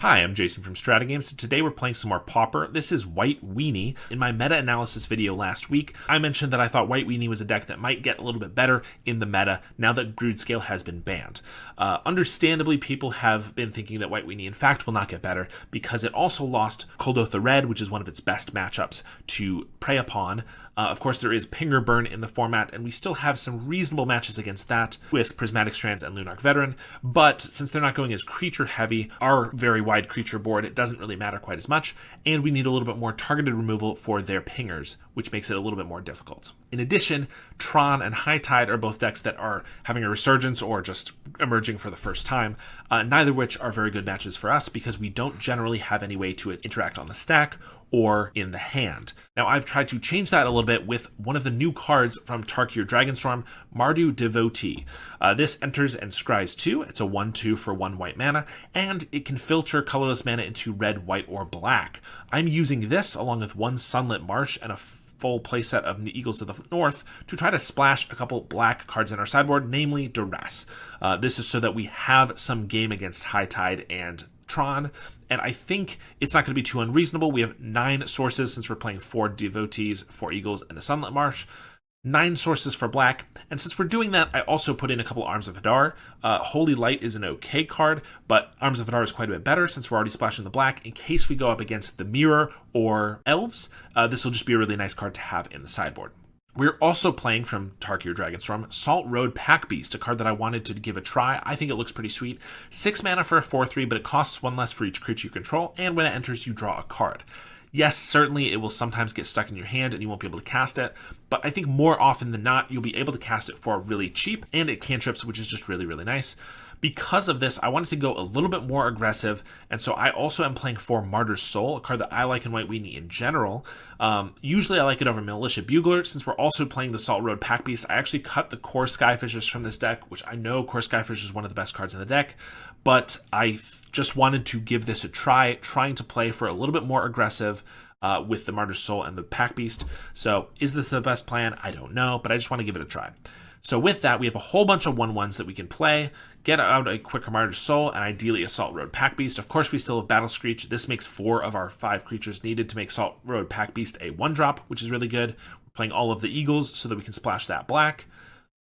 Hi, I'm Jason from StrataGames, and today we're playing some more Pauper. This is White Weenie. In my meta-analysis video last week, I mentioned that I thought White Weenie was a deck that might get a little bit better in the meta now that Brood-Scale has been banned. Understandably, people have been thinking that White Weenie in fact will not get better because it also lost Kuldotha Red, which is one of its best matchups to prey upon. Of course, there is Pinger Burn in the format, and we still have some reasonable matches against that with Prismatic Strands and Lunarch Veteran, but since they're not going as creature-heavy, our very wide creature board, it doesn't really matter quite as much, and we need a little bit more targeted removal for their pingers, which makes it a little bit more difficult. In addition, Tron and High Tide are both decks that are having a resurgence or just emerging for the first time, neither of which are very good matches for us because we don't generally have any way to interact on the stack or in the hand. Now, I've tried to change that a little bit with one of the new cards from Tarkir Dragonstorm, Mardu Devotee. This enters and scries 2. It's a 1/2 for 1 white mana, and it can filter colorless mana into red, white, or black. I'm using this along with 1 Sunlit Marsh and a full playset of Eagles of the North to try to splash a couple black cards in our sideboard, namely Duress. This is so that we have some game against High Tide and Tron, and I think it's not going to be too unreasonable. We have 9 sources since we're playing 4 Devotees, 4 Eagles, and a Sunlit Marsh. 9 sources for black, and since we're doing that, I also put in a couple Arms of Hadar. Holy Light is an okay card, but Arms of Hadar is quite a bit better since we're already splashing the black. In case we go up against the Mirror or Elves, this will just be a really nice card to have in the sideboard. We're also playing from Tarkir Dragonstorm, Salt Road Packbeast, a card that I wanted to give a try. I think it looks pretty sweet. 6 mana for a 4/3, but it costs 1 less for each creature you control, and when it enters, you draw a card. Yes, certainly it will sometimes get stuck in your hand and you won't be able to cast it, but I think more often than not, you'll be able to cast it for really cheap, and it cantrips, which is just really, really nice. Because of this, I wanted to go a little bit more aggressive, and so I also am playing for Martyr's Soul, a card that I like in White Weenie in general. Usually I like it over Militia Bugler. Since we're also playing the Salt Road Packbeast, I actually cut the Core Skyfishes from this deck, which I know Core Skyfish is one of the best cards in the deck, but I just wanted to give this a try, trying to play for a little bit more aggressive with the Martyr's Soul and the Packbeast. So is this the best plan? I don't know, but I just want to give it a try. So with that, we have a whole bunch of 1/1s that we can play, get out a quicker Martyr's Soul, and ideally a Salt Road Packbeast. Of course, we still have Battle Screech. This makes 4 of our 5 creatures needed to make Salt Road Packbeast a 1-drop, which is really good. We're playing all of the Eagles so that we can splash that black.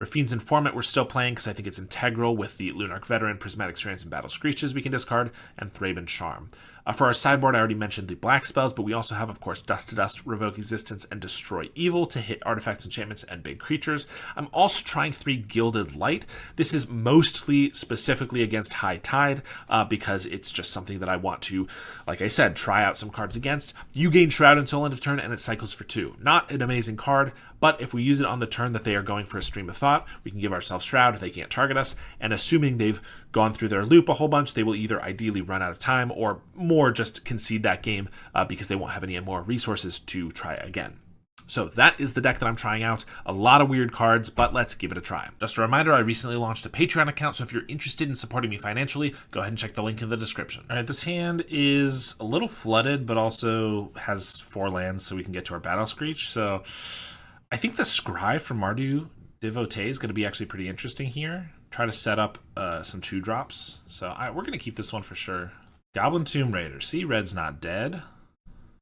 Rafine's Informant we're still playing because I think it's integral with the Lunarch Veteran, Prismatic Strands, and Battle Screeches we can discard, and Thraben Charm. For our sideboard, I already mentioned the black spells, but we also have, of course, Dust to Dust, Revoke Existence, and Destroy Evil to hit artifacts, enchantments, and big creatures. I'm also trying 3 Gilded Light. This is mostly specifically against High Tide because it's just something that I want to, like I said, try out some cards against. You gain Shroud until end of turn, and it cycles for 2. Not an amazing card, but if we use it on the turn that they are going for a Stream of Thought, we can give ourselves Shroud if they can't target us, and assuming they've gone through their loop a whole bunch, they will either ideally run out of time or more just concede that game because they won't have any more resources to try again. So that is the deck that I'm trying out. A lot of weird cards, but let's give it a try. Just a reminder, I recently launched a Patreon account, so if you're interested in supporting me financially, go ahead and check the link in the description. All right, this hand is a little flooded, but also has 4 lands, so we can get to our Battle Screech. So I think the Scry from Mardu Devotee is going to be actually pretty interesting here. Try to set up some 2-drops. So we're going to keep this one for sure. Goblin Tomb Raider. See, red's not dead.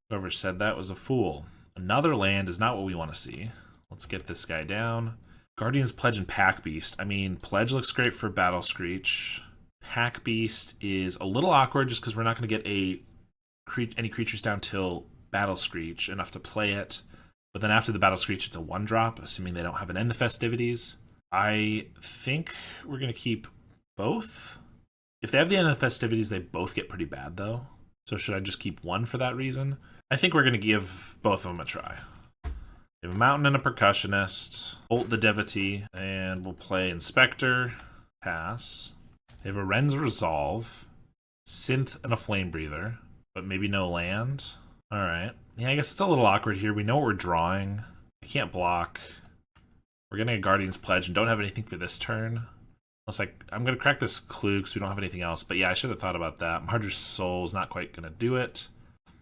Whoever said that was a fool. Another land is not what we want to see. Let's get this guy down. Guardian's Pledge and Packbeast. I mean, Pledge looks great for Battle Screech. Packbeast is a little awkward just because we're not going to get any creatures down till Battle Screech enough to play it. But then after the Battle Screech, it's a 1-drop, assuming they don't have an End the Festivities. I think we're going to keep both. If they have the End of the Festivities, they both get pretty bad, though. So should I just keep 1 for that reason? I think we're going to give both of them a try. We have a Mountain and a Percussionist. Bolt the Devotee. And we'll play Inspector. Pass. They have a Ren's Resolve. Synth and a Flame Breather. But maybe no land. Alright. Yeah, I guess it's a little awkward here. We know what we're drawing. I can't block. We're getting a Guardian's Pledge and don't have anything for this turn. Unless I'm going to crack this Clue because we don't have anything else. But yeah, I should have thought about that. Martyr's Soul is not quite going to do it.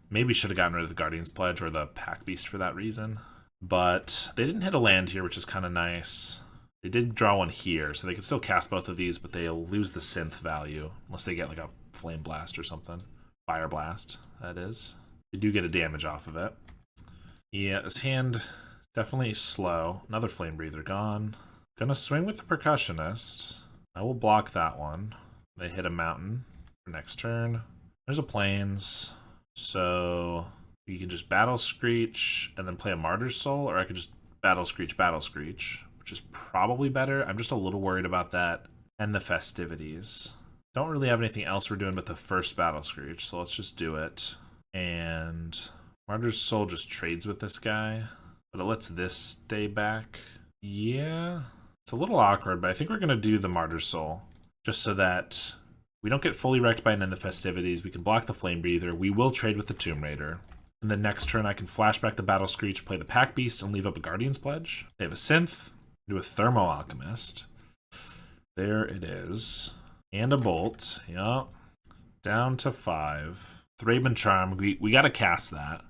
Maybe should have gotten rid of the Guardian's Pledge or the Packbeast for that reason. But they didn't hit a land here, which is kind of nice. They did draw one here, so they could still cast both of these, but they'll lose the Synth value. Unless they get like a Flame Blast or something. Fire Blast, that is. They do get a damage off of it. Yeah, this hand definitely slow. Another Flame Breather gone. Gonna swing with the Percussionist. I will block that one. They hit a mountain for next turn. There's a Plains, so you can just Battle Screech and then play a Martyr's Soul, or I could just Battle Screech, which is probably better. I'm just a little worried about that and the Festivities. Don't really have anything else we're doing but the first Battle Screech, so let's just do it. And Martyr's Soul just trades with this guy, but it lets this stay back. Yeah, it's a little awkward, but I think we're going to do the Martyr's Soul, just so that we don't get fully wrecked by an end of Festivities. We can block the Flame Breather. We will trade with the Tomb Raider. And the next turn, I can flashback the Battle Screech, play the Packbeast, and leave up a Guardian's Pledge. They have a Synth, do a Thermo Alchemist. There it is. And a Bolt. Yup. Down to 5. Thraben Charm, we gotta cast that.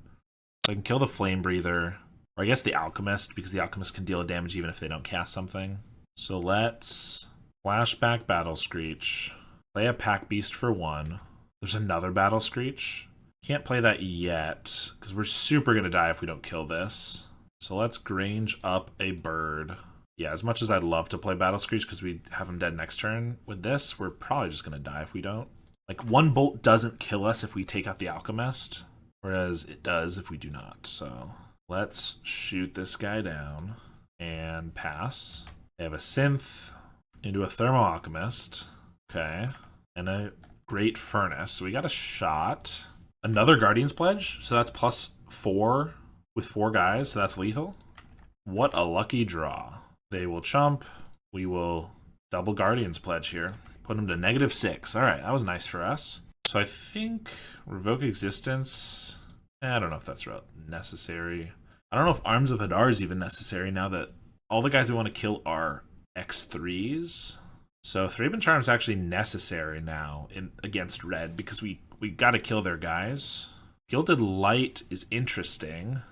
So I can kill the Flame Breather, or I guess the Alchemist, because the Alchemist can deal damage even if they don't cast something. So let's flashback Battle Screech, play a Packbeast for 1. There's another Battle Screech. Can't play that yet, because we're super gonna die if we don't kill this. So let's Grange up a bird. Yeah, as much as I'd love to play Battle Screech because we have him dead next turn, with this, we're probably just gonna die if we don't. Like, 1 bolt doesn't kill us if we take out the Alchemist, whereas it does if we do not. So let's shoot this guy down and pass. They have a Synth into a Thermo Alchemist. Okay. And a Great Furnace. So we got a shot. Another Guardian's Pledge. So that's +4 with 4 guys. So that's lethal. What a lucky draw. They will chump. We will double Guardian's Pledge here. Put him to -6. All right, that was nice for us. So I think Revoke Existence. I don't know if that's necessary. I don't know if Arms of Hadar is even necessary now that all the guys we want to kill are X3s. So Thraben Charm is actually necessary now against red because we got to kill their guys. Gilded Light is interesting.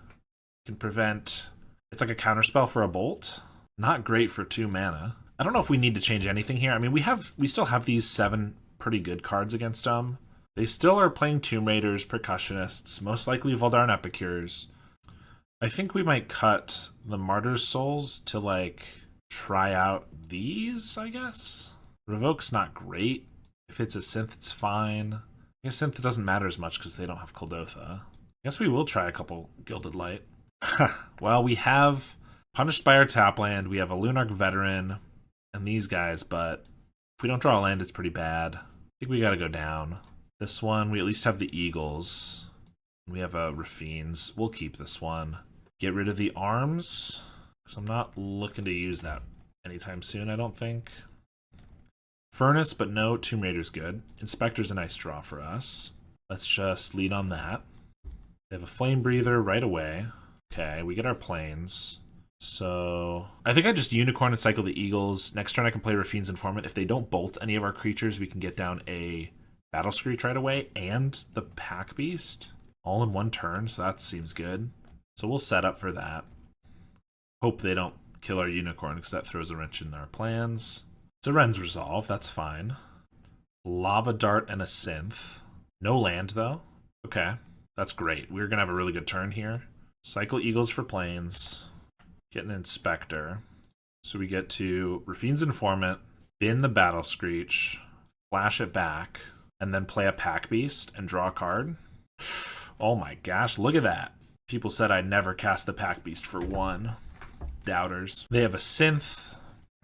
Can prevent. It's like a counterspell for a bolt. Not great for 2 mana. I don't know if we need to change anything here. I mean, we still have these 7 pretty good cards against them. They still are playing Tomb Raiders, Percussionists, most likely Voldaren Epicures. I think we might cut the Martyr's Souls to, like, try out these, I guess. Revoke's not great. If it's a Synth, it's fine. I guess Synth doesn't matter as much because they don't have Kuldotha. I guess we will try a couple Gilded Light. Well, we have Punished by our tap land. We have a Lunarch Veteran and these guys, but if we don't draw a land, it's pretty bad. I think we gotta go down. This one, we at least have the Eagles. We have a Rafines. We'll keep this one. Get rid of the arms, because I'm not looking to use that anytime soon, I don't think. Furnace, but no, Tomb Raider's good. Inspector's a nice draw for us. Let's just lead on that. They have a Flame Breather right away. Okay, we get our Plains. So I think I just Unicorn and cycle the Eagles. Next turn I can play Rafine's Informant. If they don't bolt any of our creatures, we can get down a Battle Screech right away and the Packbeast all in 1 turn, so that seems good. So we'll set up for that. Hope they don't kill our Unicorn because that throws a wrench in our plans. It's a Ren's Resolve, that's fine. Lava Dart and a Synth. No land though. Okay, that's great. We're gonna have a really good turn here. Cycle Eagles for Plains. Get an Inspector. So we get to Rafine's Informant, bin the Battle Screech, flash it back, and then play a Packbeast and draw a card. Oh my gosh, look at that. People said I'd never cast the Packbeast for 1. Doubters. They have a Synth,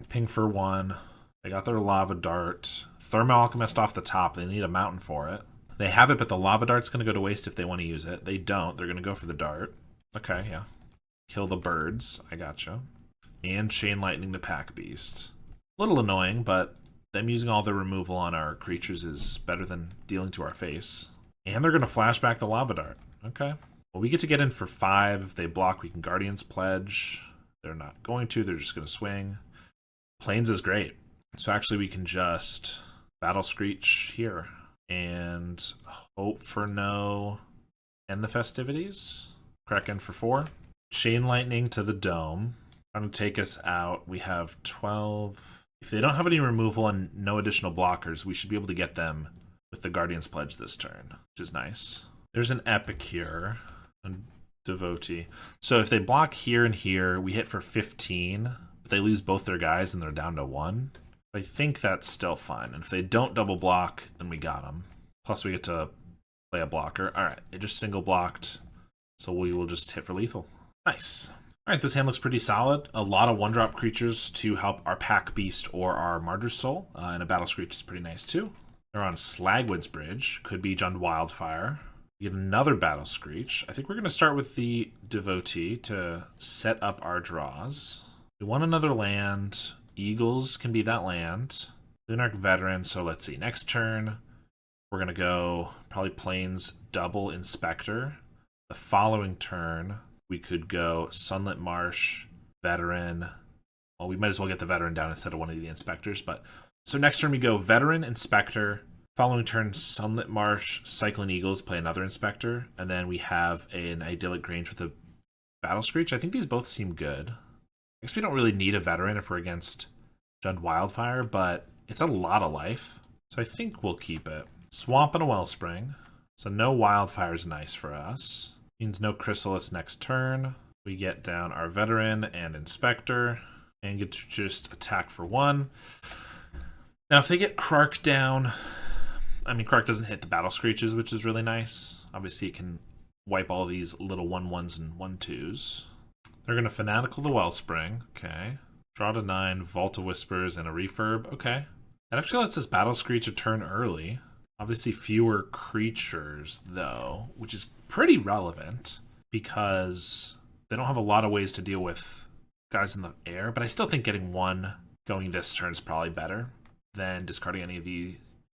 ping for 1. They got their Lava Dart. Thermo Alchemist off the top. They need a mountain for it. They have it, but the Lava Dart's going to go to waste if they want to use it. They don't. They're going to go for the Dart. Okay, yeah. Kill the birds. I gotcha. And Chain Lightning the Packbeast. A little annoying, but them using all their removal on our creatures is better than dealing to our face. And they're going to flashback the Lava Dart. Okay. Well, we get to get in for 5. If they block, we can Guardian's Pledge. They're not going to. They're just going to swing. Plains is great. So actually we can just Battle Screech here. And hope for no end the Festivities. Crack in for 4. Chain Lightning to the Dome. Trying to take us out. We have 12. If they don't have any removal and no additional blockers, we should be able to get them with the Guardian's Pledge this turn, which is nice. There's an Epic here, a Devotee. So if they block here and here, we hit for 15, but they lose both their guys and they're down to 1. I think that's still fine. And if they don't double block, then we got them. Plus we get to play a blocker. All right, it just single blocked, so we will just hit for lethal. Nice. All right, this hand looks pretty solid. A lot of one-drop creatures to help our Packbeast or our Mardu's Soul, and a Battle Screech is pretty nice too. They're on Slagwood's Bridge. Could be Jund Wildfire. We get another Battle Screech. I think we're going to start with the Devotee to set up our draws. We want another land. Eagles can be that land. Lunarch Veteran, so let's see. Next turn, we're going to go probably Plains double Inspector. The following turn, we could go Sunlit Marsh, Veteran. Well, we might as well get the Veteran down instead of one of the Inspectors. But so next turn we go Veteran, Inspector. Following turn, Sunlit Marsh, Cyclone Eagles, play another Inspector. And then we have an Idyllic Grange with a Battle Screech. I think these both seem good. I guess we don't really need a Veteran if we're against Jund Wildfire, but it's a lot of life. So I think we'll keep it. Swamp and a Wellspring. So no Wildfire is nice for us. Means no Chrysalis next turn. We get down our Veteran and Inspector and get to just attack for 1. Now if they get Krark down, I mean Krark doesn't hit the Battle Screeches, which is really nice. Obviously it can wipe all these little 1/1s and 1/2s. They're going to Fanatical the Wellspring. Okay. Draw to 9, Vault of Whispers, and a Refurb. Okay. That actually lets us Battle Screech a turn early. Obviously fewer creatures, though, which is pretty relevant because they don't have a lot of ways to deal with guys in the air, but I still think getting 1 going this turn is probably better than discarding any of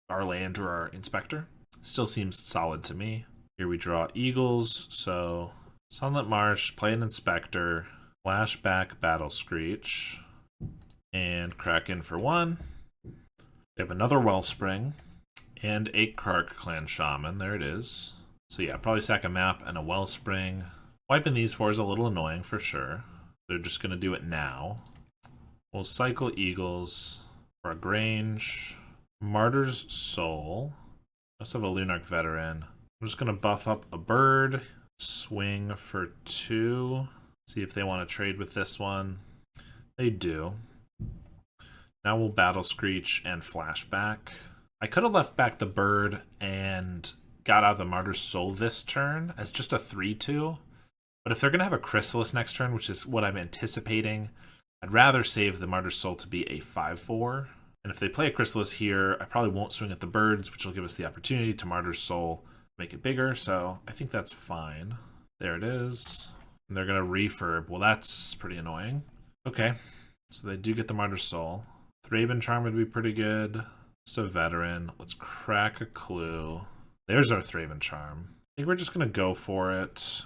our land or our Inspector. Still seems solid to me. Here we draw Eagles, so Sunlit Marsh, play an Inspector, flashback Battle Screech, and Kraken for 1. We have another Wellspring. And a Krark Clan Shaman. There it is. So yeah, probably sack a map and a Wellspring. Wiping these 4 is a little annoying for sure. They're just going to do it now. We'll cycle Eagles for a Grange. Martyrs Soul. Let's have a Lunarch Veteran. I'm just going to buff up a bird. Swing for 2. See if they want to trade with this one. They do. Now we'll Battle Screech and Flashback. I could have left back the bird and got out the Martyr's Soul this turn as just a 3/2. But if they're going to have a Chrysalis next turn, which is what I'm anticipating, I'd rather save the Martyr's Soul to be a 5/4. And if they play a Chrysalis here, I probably won't swing at the birds, which will give us the opportunity to Martyr's Soul, make it bigger. So I think that's fine. There it is. And they're going to refurb. Well, that's pretty annoying. Okay. So they do get the Martyr's Soul. Thraben Charm would be pretty good. Just a Veteran. Let's crack a clue. There's our Thraben Charm. I think we're just going to go for it.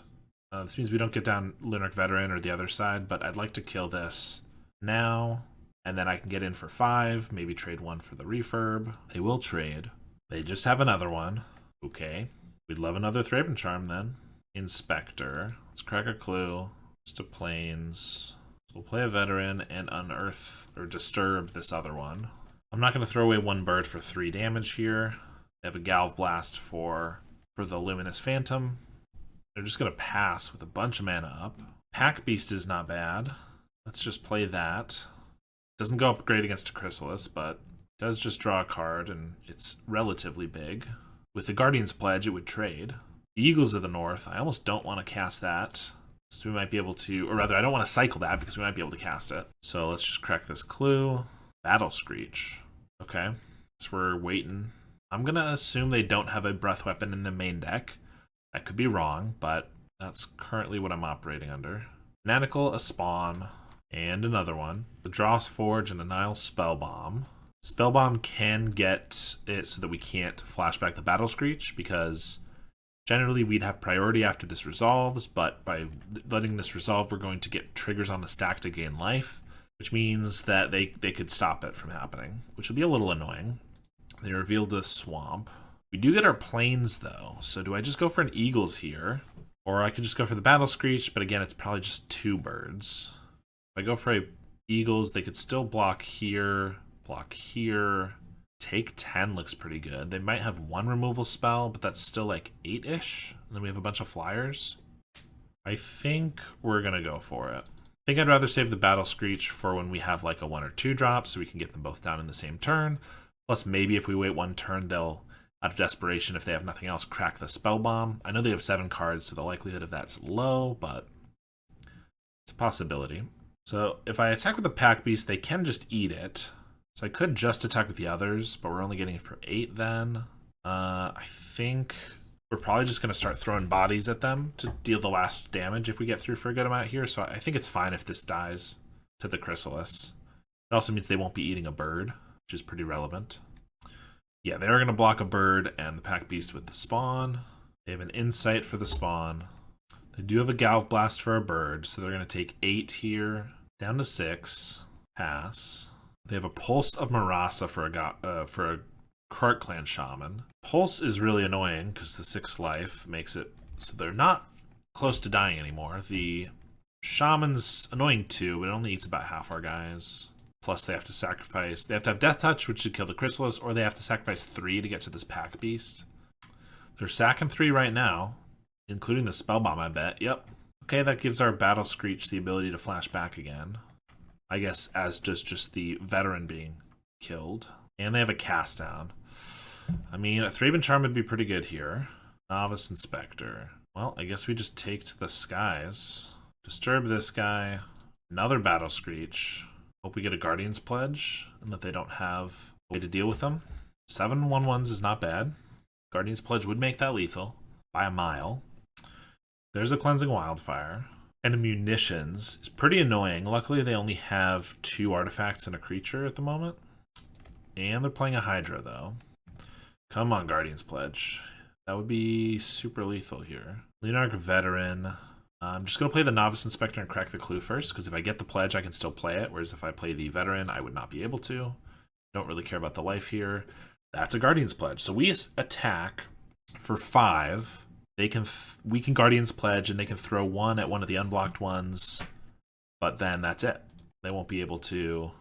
This means we don't get down Lunarch Veteran or the other side, but I'd like to kill this now. And then I can get in for 5. Maybe trade 1 for the refurb. They will trade. They just have another one. Okay. We'd love another Thraben Charm then. Inspector. Let's crack a clue. Just a Plains. So we'll play a Veteran and unearth or disturb this other one. I'm not going to throw away 1 bird for 3 damage here. They have a Galv Blast for the Luminous Phantom. They're just going to pass with a bunch of mana up. Packbeast is not bad. Let's just play that. Doesn't go up great against a Chrysalis, but does just draw a card, and it's relatively big. With the Guardian's Pledge, it would trade. The Eagles of the North, I almost don't want to cast that. So we might be able to, or rather, I don't want to cycle that because we might be able to cast it. So let's just crack this clue. Battle Screech. Okay, so we're waiting. I'm going to assume they don't have a Breath Weapon in the main deck. I could be wrong, but that's currently what I'm operating under. Fanatical, a Spawn, and another one. The Dross Forge and a Nile Spellbomb. Spellbomb can get it so that we can't flashback the Battle Screech, because generally we'd have priority after this resolves, but by letting this resolve, we're going to get triggers on the stack to gain life, which means that they could stop it from happening, which would be a little annoying. They revealed the Swamp. We do get our Plains, though, so do I just go for an Eagles here? Or I could just go for the Battle Screech, but again, it's probably just 2 birds. If I go for a Eagles, they could still block here, Take 10 looks pretty good. They might have one removal spell, but that's still like 8-ish. And then we have a bunch of flyers. I think we're going to go for it. I think I'd rather save the Battle Screech for when we have like a 1 or 2 drop so we can get them both down in the same turn. Plus maybe if we wait one turn, they'll, out of desperation, if they have nothing else, crack the Spell Bomb. I know they have 7 cards, so the likelihood of that's low, but it's a possibility. So if I attack with the Packbeast, they can just eat it. So I could just attack with the others, but we're only getting it for 8 then. I think we're probably just going to start throwing bodies at them to deal the last damage if we get through for a good amount here. So I think it's fine if this dies to the Chrysalis. It also means they won't be eating a bird, which is pretty relevant. Yeah, they are going to block a bird and the Packbeast with the spawn. They have an Insight for the spawn. They do have a Galv Blast for a bird, so they're going to take 8 here, down to 6, pass. They have a Pulse of Marasa for a Krark Clan Shaman. Pulse is really annoying because the 6 life makes it so they're not close to dying anymore. The Shaman's annoying too, but it only eats about half our guys. Plus they have to sacrifice, they have to have Death Touch, which should kill the Chrysalis, or they have to sacrifice 3 to get to this Packbeast. They're sacking 3 right now, including the Spell Bomb, I bet. Yep. Okay, that gives our Battle Screech the ability to flash back again. I guess as just the veteran being killed. And they have a cast down. I mean, a Thraben Charm would be pretty good here. Novice Inspector. Well, I guess we just take to the skies. Disturb this guy. Another Battle Screech. Hope we get a Guardian's Pledge and that they don't have a way to deal with them. 7 1/1s is not bad. Guardian's Pledge would make that lethal by a mile. There's a Cleansing Wildfire. And a Munitions is pretty annoying. Luckily, they only have 2 artifacts and a creature at the moment. And they're playing a Hydra, though. Come on, Guardian's Pledge. That would be super lethal here. Leonarch Veteran. I'm just going to play the Novice Inspector and crack the clue first, because if I get the Pledge, I can still play it, whereas if I play the Veteran, I would not be able to. Don't really care about the life here. That's a Guardian's Pledge. So we attack for 5. We can Guardian's Pledge, and they can throw 1 at one of the unblocked ones, but then that's it. They won't be able to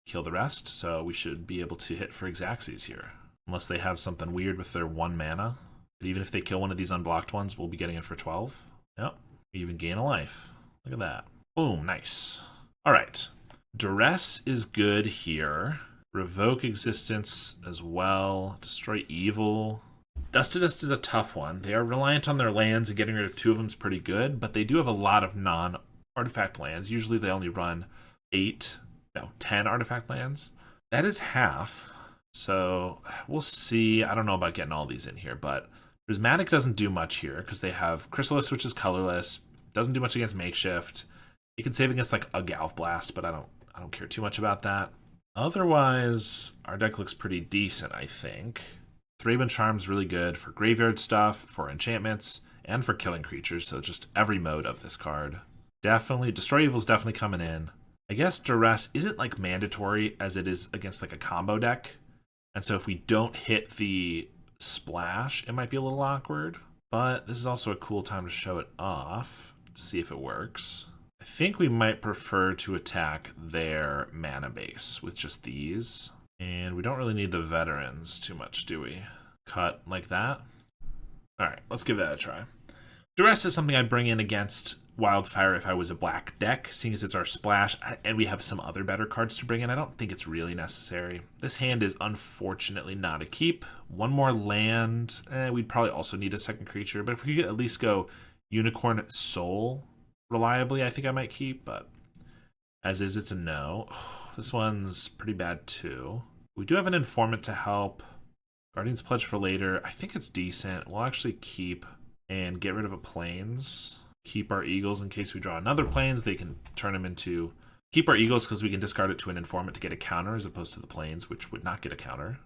kill the rest, so we should be able to hit for Xaxes here. Unless they have something weird with their 1 mana. But even if they kill one of these unblocked ones, we'll be getting it for 12. Yep, we even gain a life. Look at that. Boom, nice. Alright, Duress is good here. Revoke Existence as well. Destroy Evil. Dust to Dust is a tough one. They are reliant on their lands, and getting rid of 2 of them is pretty good, but they do have a lot of non-artifact lands. Usually they only run 10 artifact lands. That is half, so we'll see. I don't know about getting all these in here, but Prismatic doesn't do much here because they have Chrysalis, which is colorless. Doesn't do much against Makeshift. It can save against like a Galv Blast, but I don't care too much about that. Otherwise, our deck looks pretty decent, I think. Thraben Charm's really good for graveyard stuff, for enchantments, and for killing creatures, so just every mode of this card. Definitely, Destroy Evil's definitely coming in. I guess Duress isn't like mandatory as it is against like a combo deck, and so if we don't hit the splash, it might be a little awkward, but this is also a cool time to show it off, to see if it works. I think we might prefer to attack their mana base with just these. And we don't really need the veterans too much, do we? Cut like that. Alright, let's give that a try. Duress is something I'd bring in against Wildfire if I was a black deck, seeing as it's our splash, and we have some other better cards to bring in. I don't think it's really necessary. This hand is unfortunately not a keep. 1 more land. We'd probably also need a second creature, but if we could at least go Unicorn Soul reliably, I think I might keep, but as is, it's a no. This one's pretty bad too. We do have an Informant to help. Guardian's Pledge for later. I think it's decent. We'll actually keep and get rid of a Plains. Keep our Eagles in case we draw another Plains. They can turn them into... Keep our Eagles because we can discard it to an Informant to get a counter as opposed to the Plains, which would not get a counter.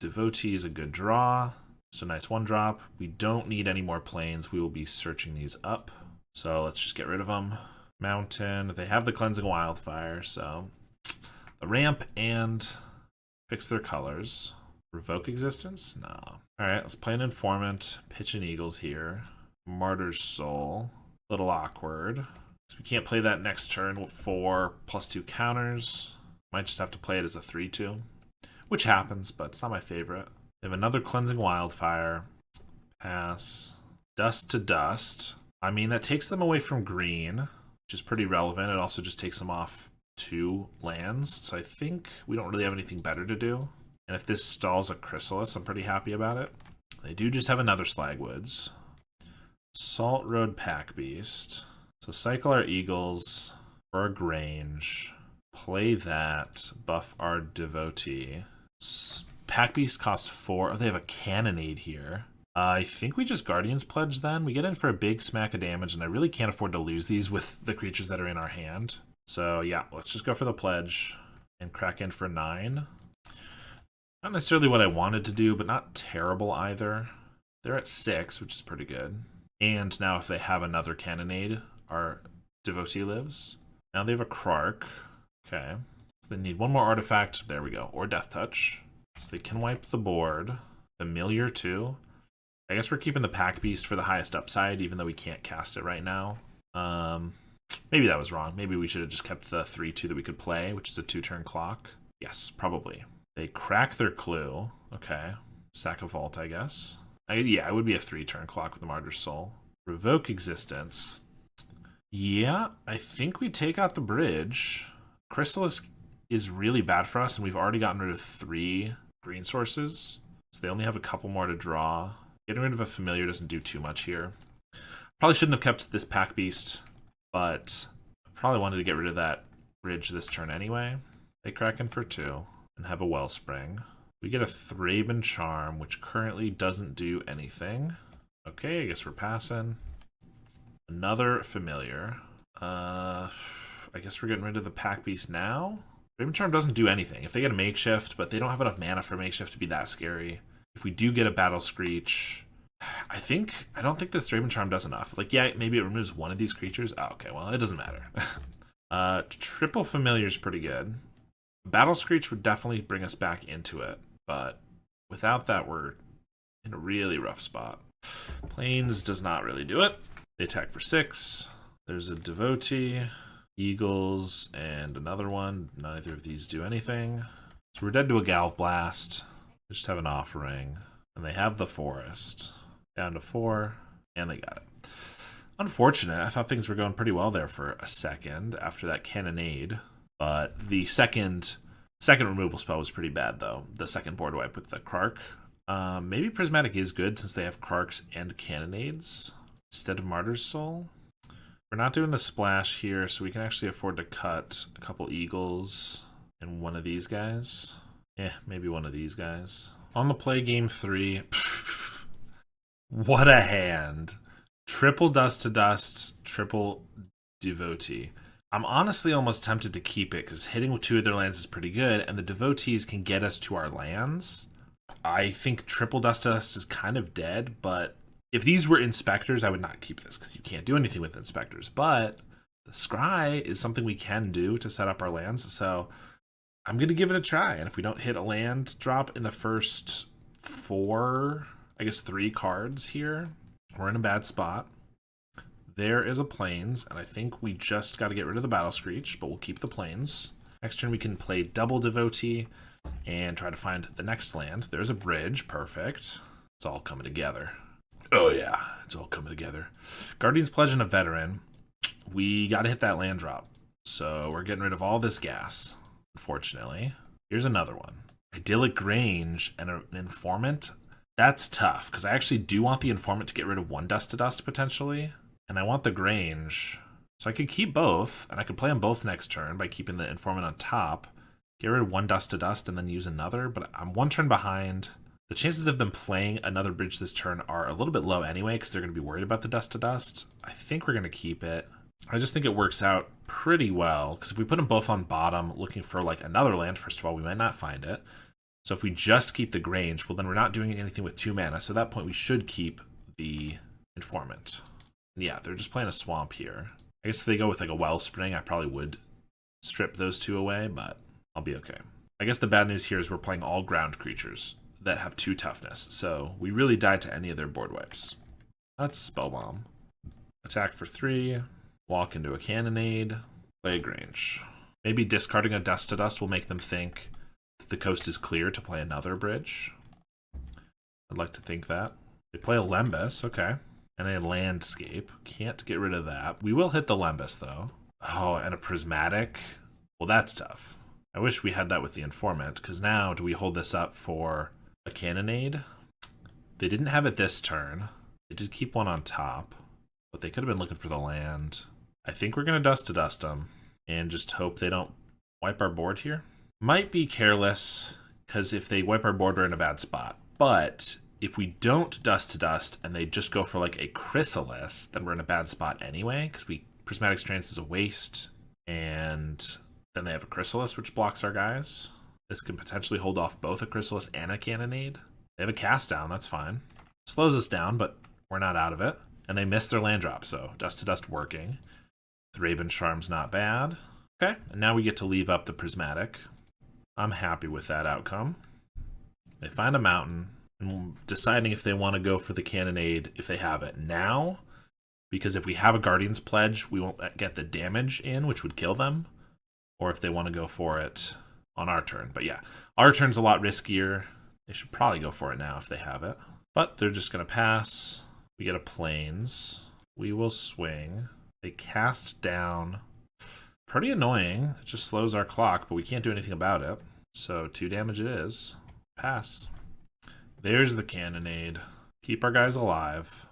Devotee is a good draw. It's a nice 1-drop. We don't need any more Plains. We will be searching these up. So let's just get rid of them. Mountain. They have the Cleansing Wildfire, so... The ramp and fix their colors. Revoke Existence? No. Alright, let's play an Informant. Pitch an Eagles here. Martyr's Soul. A little awkward. So we can't play that next turn with 4 +2 counters. Might just have to play it as a 3-2. which happens, but it's not my favorite. They have another Cleansing Wildfire. Pass. Dust to Dust. I mean, that takes them away from green, which is pretty relevant. It also just takes them off 2 lands, so I think we don't really have anything better to do. And if this stalls a Chrysalis, I'm pretty happy about it. They do just have another Slagwoods. Salt Road Packbeast. So cycle our Eagles for a Grange. Play that. Buff our Devotee. Packbeast costs 4. Oh, they have a Cannonade here. I think we just Guardian's Pledge then. We get in for a big smack of damage, and I really can't afford to lose these with the creatures that are in our hand. So yeah, let's just go for the Pledge and crack in for 9. Not necessarily what I wanted to do, but not terrible either. They're at 6, which is pretty good. And now if they have another Cannonade, our Devotee lives. Now they have a Krark. Okay. So they need one more artifact. There we go. Or Death Touch. So they can wipe the board. Familiar too. I guess we're keeping the Packbeast for the highest upside, even though we can't cast it right now. Maybe that was wrong. Maybe we should have just kept the 3-2 that we could play, which is a 2-turn clock. Yes, probably. They crack their clue. Okay. Sack a Vault, I guess. Yeah, it would be a 3-turn clock with the Martyr Soul. Revoke Existence. Yeah, I think we take out the bridge. Chrysalis is really bad for us, and we've already gotten rid of 3 green sources. So they only have a couple more to draw. Getting rid of a familiar doesn't do too much here. Probably shouldn't have kept this Packbeast, but I probably wanted to get rid of that bridge this turn anyway. They crack in for 2 and have a Wellspring. We get a Thraben Charm, which currently doesn't do anything. Okay, I guess we're passing. Another familiar. I guess we're getting rid of the Packbeast now. Thraben Charm doesn't do anything. If they get a Makeshift, but they don't have enough mana for Makeshift to be that scary. If we do get a Battle Screech, I don't think this Thraben Charm does enough. Like, yeah, maybe it removes one of these creatures. Oh, okay, well, it doesn't matter. Triple Familiar is pretty good. Battle Screech would definitely bring us back into it, but without that, we're in a really rough spot. Plains does not really do it. They attack for 6. There's a Devotee, Eagles, and another one. Neither of these do anything. So we're dead to a Galv Blast. Just have an Offering. And they have the Forest. Down to 4, and they got it. Unfortunate. I thought things were going pretty well there for a second after that Cannonade. But the second removal spell was pretty bad, though. The second board wipe with the Krark. Maybe Prismatic is good since they have Krarks and Cannonades instead of Martyr's Soul. We're not doing the splash here, so we can actually afford to cut a couple Eagles and one of these guys. Maybe one of these guys. On the play, game 3. What a hand. Triple Dust to Dust, triple Devotee. I'm honestly almost tempted to keep it, because hitting with 2 of their lands is pretty good, and the Devotees can get us to our lands. I think triple Dust to Dust is kind of dead, but if these were Inspectors, I would not keep this, because you can't do anything with Inspectors. But the Scry is something we can do to set up our lands, so I'm going to give it a try. And if we don't hit a land drop in the first 4, I guess 3 cards here, we're in a bad spot. There is a Plains, and I think we just got to get rid of the Battle Screech, but we'll keep the Plains. Next turn we can play double Devotee and try to find the next land. There's a bridge. Perfect. It's all coming together. Oh yeah, it's all coming together. Guardian's Pledge and a Veteran. We got to hit that land drop. So we're getting rid of all this gas, unfortunately. Here's another one. Idyllic Grange and an Informant. That's tough, because I actually do want the Informant to get rid of 1 Dust to Dust, potentially. And I want the Grange. So I could keep both, and I could play them both next turn by keeping the Informant on top. Get rid of 1 Dust to Dust and then use another, but I'm 1 turn behind. The chances of them playing another bridge this turn are a little bit low anyway, because they're going to be worried about the Dust to Dust. I think we're going to keep it. I just think it works out pretty well, because if we put them both on bottom looking for like another land, first of all, we might not find it. So if we just keep the Grange, well then we're not doing anything with 2 mana, so at that point we should keep the Informant. Yeah, they're just playing a Swamp here. I guess if they go with like a Wellspring, I probably would strip those 2 away, but I'll be okay. I guess the bad news here is we're playing all ground creatures that have 2 toughness, so we really die to any of their board wipes. That's Spellbomb. Attack for 3, walk into a Cannonade, play a Grange. Maybe discarding a Dust to Dust will make them think The coast is clear to play another bridge. I'd like to think that. They play a Lembas, okay. And a landscape. Can't get rid of that. We will hit the Lembas, though. Oh, and a prismatic. Well, that's tough. I wish we had that with the informant, because now do we hold this up for a cannonade? They didn't have it this turn. They did keep one on top, but they could have been looking for the land. I think we're going to dust to dust them and just hope they don't wipe our board here. Might be careless, because if they wipe our board, we're in a bad spot. But if we don't dust to dust and they just go for like a Chrysalis, then we're in a bad spot anyway, because Prismatic Strands is a waste, and then they have a Chrysalis, which blocks our guys. This can potentially hold off both a Chrysalis and a Cannonade. They have a Cast Down, that's fine. Slows us down, but we're not out of it. And they missed their land drop, so dust to dust working. Thraben Charm's not bad. Okay, and now we get to leave up the Prismatic. I'm happy with that outcome. They find a mountain, and deciding if they want to go for the Cannonade if they have it now, because if we have a Guardian's Pledge, we won't get the damage in, which would kill them, or if they want to go for it on our turn. But yeah, our turn's a lot riskier. They should probably go for it now if they have it. But they're just going to pass. We get a Plains. We will swing. They cast down. Pretty annoying. It just slows our clock, but we can't do anything about it. So 2 damage it is. Pass. There's the Cannonade. Keep our guys alive.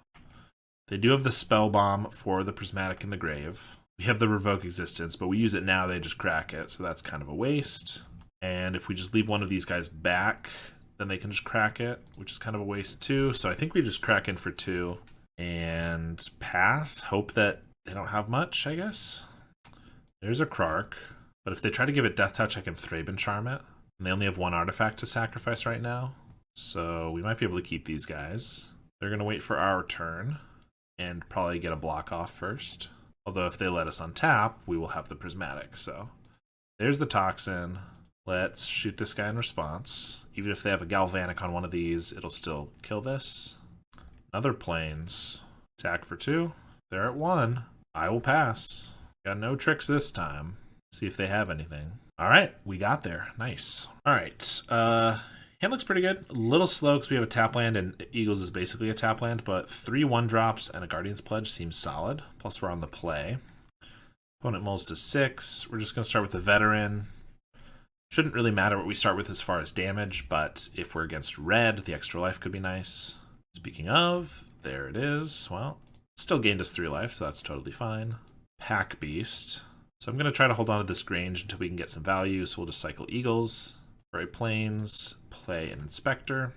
They do have the Spell Bomb for the Prismatic in the grave. We have the Revoke Existence, but we use it now, they just crack it, so that's kind of a waste. And if we just leave one of these guys back, then they can just crack it, which is kind of a waste too. So I think we just crack in for 2 and pass. Hope that they don't have much, I guess. There's a Krark, but if they try to give it Death Touch, I can Thraben Charm it. And they only have 1 artifact to sacrifice right now, so we might be able to keep these guys. They're going to wait for our turn and probably get a block off first. Although if they let us untap, we will have the Prismatic. So there's the Toxin. Let's shoot this guy in response. Even if they have a Galvanic on one of these, it'll still kill this. Another Plains. Attack for 2. They're at 1. I will pass. Got no tricks this time. See if they have anything. All right, we got there. Nice. All right. Hand looks pretty good. A little slow because we have a tap land, and Eagles is basically a tap land, but 3 1-drops and a Guardian's Pledge seems solid. Plus, we're on the play. Opponent mulls to 6. We're just going to start with the Veteran. Shouldn't really matter what we start with as far as damage, but if we're against red, the extra life could be nice. Speaking of, there it is. Well, still gained us 3 life, so that's totally fine. Packbeast. So I'm going to try to hold on to this Grange until we can get some value, so we'll just cycle Eagles. For a Plains, play an Inspector.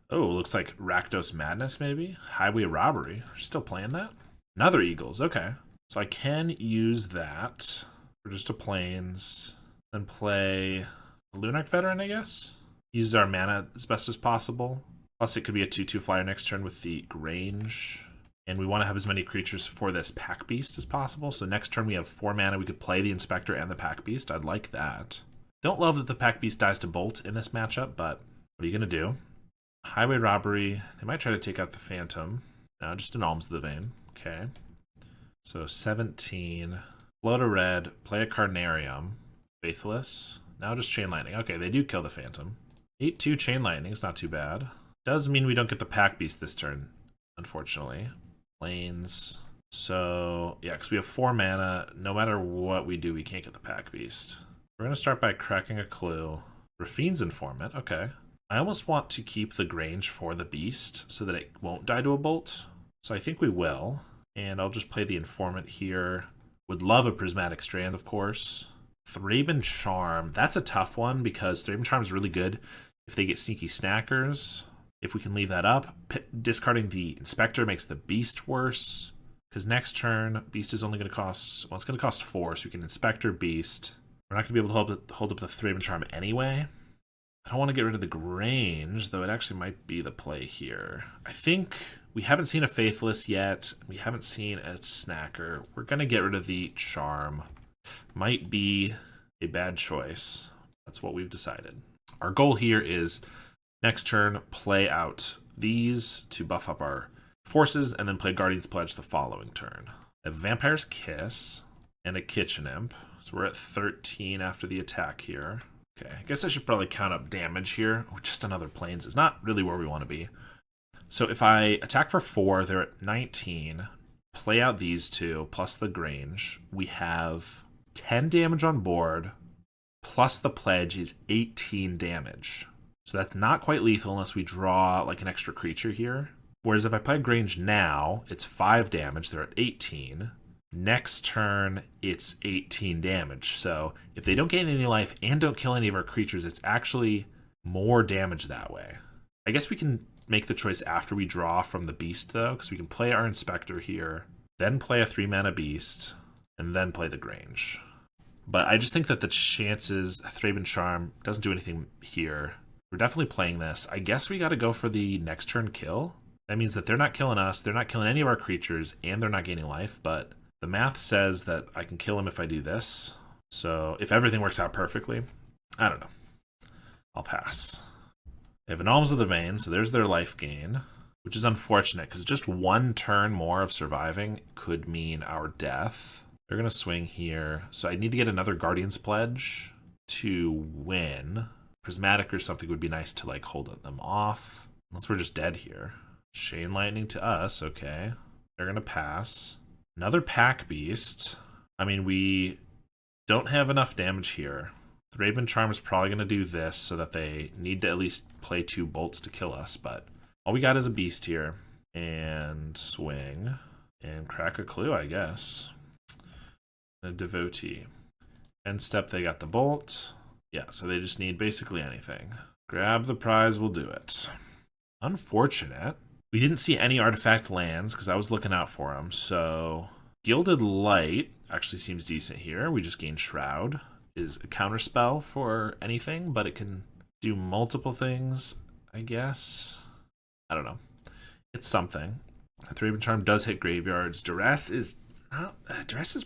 Oh, looks like Rakdos Madness, maybe? Highway Robbery. We're still playing that? Another Eagles, okay. So I can use that for just a Plains, then play a Lunarch Veteran, I guess? Use our mana as best as possible. Plus, it could be a 2/2 flyer next turn with the Grange. And we want to have as many creatures for this Packbeast as possible. So next turn we have 4 mana. We could play the Inspector and the Packbeast. I'd like that. Don't love that the Packbeast dies to Bolt in this matchup, but what are you going to do? Highway Robbery. They might try to take out the Phantom. No, just an Alms of the Vein. Okay. So 17. Float a red. Play a Carnarium. Faithless. Now just Chain Lightning. Okay, they do kill the Phantom. 8/2 Chain Lightning is not too bad. Does mean we don't get the Packbeast this turn, unfortunately. Plains. So, yeah, because we have 4 mana. No matter what we do, we can't get the Packbeast. We're going to start by cracking a Clue. Rafine's Informant, okay. I almost want to keep the Grange for the Beast so that it won't die to a Bolt. So I think we will. And I'll just play the Informant here. Would love a Prismatic Strand, of course. Thraben Charm. That's a tough one because Thraben Charm is really good if they get Sneaky Snackers. If we can leave that up. Discarding the Inspector makes the Beast worse. Because next turn, Beast is only going to cost... Well, it's going to cost 4, so we can Inspector Beast. We're not going to be able to hold up the Thraben Charm anyway. I don't want to get rid of the Grange, though it actually might be the play here. I think we haven't seen a Faithless yet. We haven't seen a Snacker. We're going to get rid of the Charm. Might be a bad choice. That's what we've decided. Our goal here is next turn, play out these to buff up our forces, and then play Guardian's Pledge the following turn. A Vampire's Kiss and a Kitchen Imp. So we're at 13 after the attack here. Okay, I guess I should probably count up damage here. Oh, just another plains is not really where we want to be. So if I attack for 4, they're at 19. Play out these two, plus the Grange. We have 10 damage on board, plus the pledge is 18 damage. So that's not quite lethal unless we draw like an extra creature here. Whereas if I play Grange now, it's 5 damage, they're at 18. Next turn, it's 18 damage. So if they don't gain any life and don't kill any of our creatures, it's actually more damage that way. I guess we can make the choice after we draw from the beast, though, because we can play our Inspector here, then play a 3-mana beast, and then play the Grange. But I just think that the chances, Thraben Charm doesn't do anything here. We're definitely playing this. I guess we got to go for the next turn kill. That means that they're not killing us, they're not killing any of our creatures, and they're not gaining life, but the math says that I can kill him if I do this. So if everything works out perfectly, I don't know. I'll pass. They have an Alms of the Vein, so there's their life gain, which is unfortunate because just one turn more of surviving could mean our death. They're going to swing here, so I need to get another Guardian's Pledge to win. Prismatic or something would be nice to like hold them off, unless we're just dead here. Chain Lightning to us, okay. They're going to pass. Another Packbeast. I mean, we don't have enough damage here. The Raven Charm is probably going to do this so that they need to at least play 2 bolts to kill us, but all we got is a beast here. And swing. And crack a clue, I guess. A Devotee. End step, they got the bolt. Yeah, so they just need basically anything. Grab the prize, we'll do it. Unfortunate. We didn't see any artifact lands because I was looking out for them, so Gilded Light actually seems decent here. We just gain Shroud. Is a counterspell for anything, but it can do multiple things, I guess. I don't know. It's something. Thraben Charm does hit graveyards. Duress is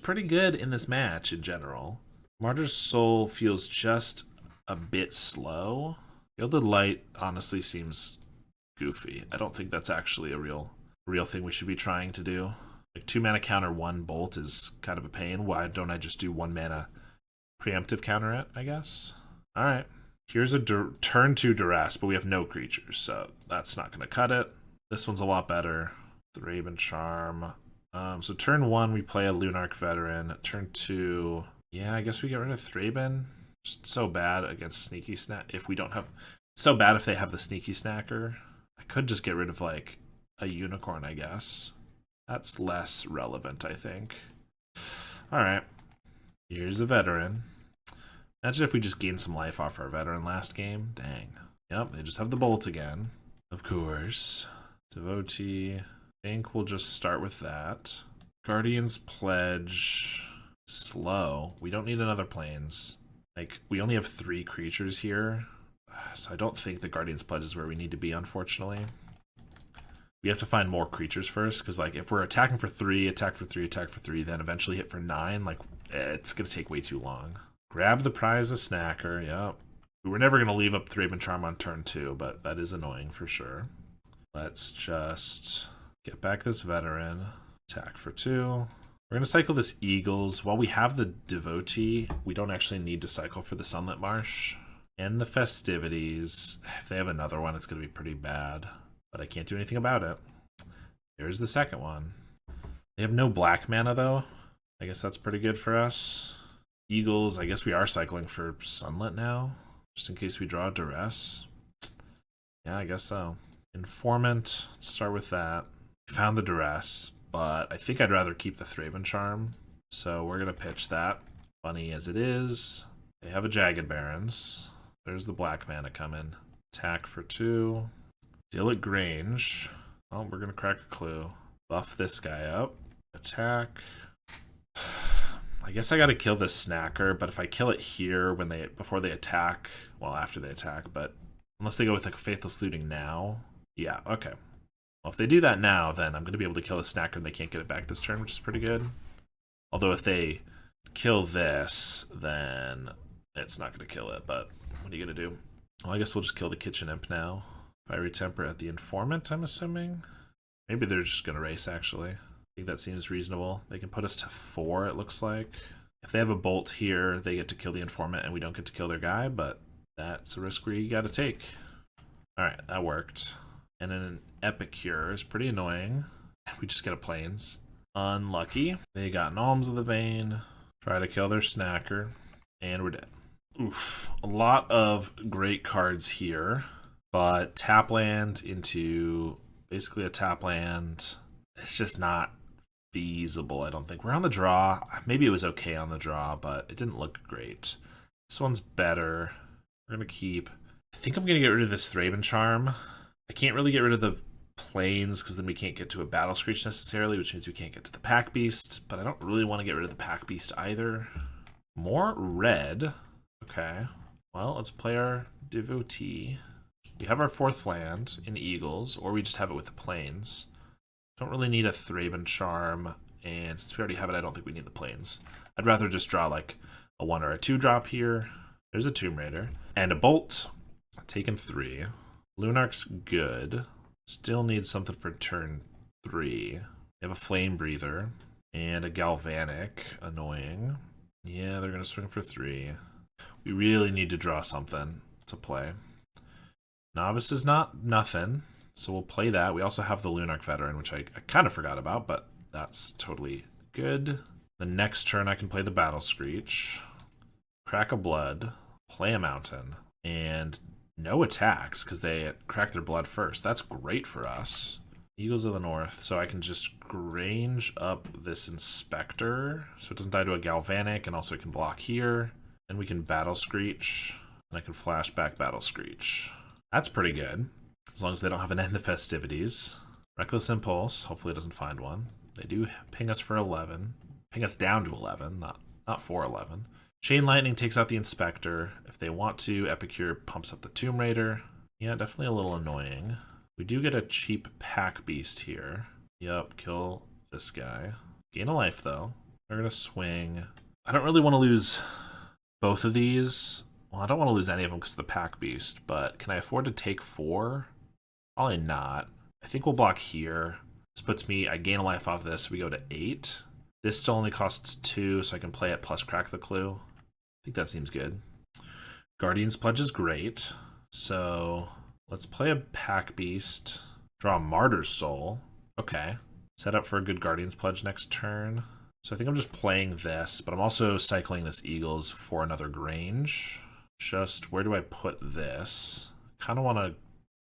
pretty good in this match in general. Martyr's Soul feels just a bit slow. Gilded Light honestly seems goofy. I don't think that's actually a real thing we should be trying to do. Like 2 mana counter 1 bolt is kind of a pain. Why don't I just do 1 mana preemptive counter it, I guess? Alright. Here's a turn 2 Duress, but we have no creatures, so that's not going to cut it. This one's a lot better. The Raven Charm. So turn 1, we play a Lunarch Veteran. Turn 2, yeah, I guess we get rid of Thraben. Just so bad against Sneaky Snack. If we don't have... So bad if they have the Sneaky Snacker. I could just get rid of, like, a Unicorn, I guess. That's less relevant, I think. Alright. Here's a Veteran. Imagine if we just gained some life off our Veteran last game. Dang. Yep, they just have the Bolt again. Of course. Devotee. I think we'll just start with that. Guardian's Pledge. Slow. We don't need another Plains. Like, we only have 3 creatures here. So I don't think the Guardian's Pledge is where we need to be, unfortunately. We have to find more creatures first, because like if we're attacking for 3, attack for 3, attack for 3, then eventually hit for 9, like it's going to take way too long. Grab the prize, a Snacker, yep. We were never going to leave up Thraben Charm on turn 2, but that is annoying for sure. Let's just get back this Veteran, attack for 2. We're going to cycle this Eagles. While we have the Devotee, we don't actually need to cycle for the Sunlit Marsh. And the Festivities. If they have another one, it's going to be pretty bad. But I can't do anything about it. There's the second one. They have no black mana, though. I guess that's pretty good for us. Eagles, I guess we are cycling for Sunlit now. Just in case we draw Duress. Yeah, I guess so. Informant, let's start with that. We found the Duress, but I think I'd rather keep the Thraben Charm. So we're going to pitch that. Funny as it is. They have a Jagged Barrens. There's the black mana coming. Attack for 2. Deal at Grange. Oh, we're going to crack a clue. Buff this guy up. Attack. I guess I got to kill this Snacker, but if I kill it here before they attack, well, after they attack, but unless they go with like a Faithless Looting now. Yeah, okay. Well, if they do that now, then I'm going to be able to kill the Snacker and they can't get it back this turn, which is pretty good. Although if they kill this, then it's not going to kill it, but what are you going to do? Well, I guess we'll just kill the Kitchen Imp now. Fiery Temper at the Informant, I'm assuming. Maybe they're just going to race, actually. I think that seems reasonable. They can put us to 4, it looks like. If they have a bolt here, they get to kill the informant and we don't get to kill their guy, but that's a risk we gotta take. Alright, that worked. And then an Epicure is pretty annoying. We just get a Plains. Unlucky. They got an Alms of the Vein. Try to kill their snacker. And we're dead. Oof. A lot of great cards here. But tap land into basically a tap land. It's just not feasible, I don't think. We're on the draw. Maybe it was okay on the draw, but it didn't look great. This one's better. We're going to keep... I think I'm going to get rid of this Thraben Charm. I can't really get rid of the Plains because then we can't get to a Battle Screech necessarily, which means we can't get to the Packbeast, but I don't really want to get rid of the Packbeast either. More red. Okay. Well, let's play our Devotee. We have our 4th land in Eagles, or we just have it with the Plains. Don't really need a Thraben Charm, and since we already have it, I don't think we need the Plains. I'd rather just draw like a 1 or a 2 drop here. There's a Tomb Raider. And a Bolt. Taken 3. Lunark's good. Still need something for turn 3. We have a Flame Breather and a Galvanic. Annoying. Yeah, they're going to swing for 3. We really need to draw something to play. Novice is not nothing, so we'll play that. We also have the Lunark Veteran, which I kind of forgot about, but that's totally good. The next turn I can play the Battle Screech, crack a Blood, play a Mountain, and no attacks because they crack their blood first. That's great for us. Eagles of the North, so I can just range up this Inspector so it doesn't die to a Galvanic, and also it can block here. Then we can Battle Screech, and I can flash back Battle Screech. That's pretty good, as long as they don't have an End the Festivities. Reckless Impulse, hopefully it doesn't find one. They do ping us for 11. Ping us down to 11, not for 11. Chain Lightning takes out the Inspector. If they want to, Epicure pumps up the Tomb Raider. Yeah, definitely a little annoying. We do get a cheap Packbeast here. Yup, kill this guy. Gain a life, though. We're going to swing. I don't really want to lose both of these. Well, I don't want to lose any of them because of the Packbeast, but can I afford to take 4? Probably not. I think we'll block here. This puts me, I gain a life off this, so we go to 8. This still only costs 2, so I can play it plus crack the clue. I think that seems good. Guardian's Pledge is great. So let's play a Packbeast. Draw a Martyr's Soul. Okay. Set up for a good Guardian's Pledge next turn. So I think I'm just playing this, but I'm also cycling this Eagles for another Grange. Just where do I put this? Kind of want to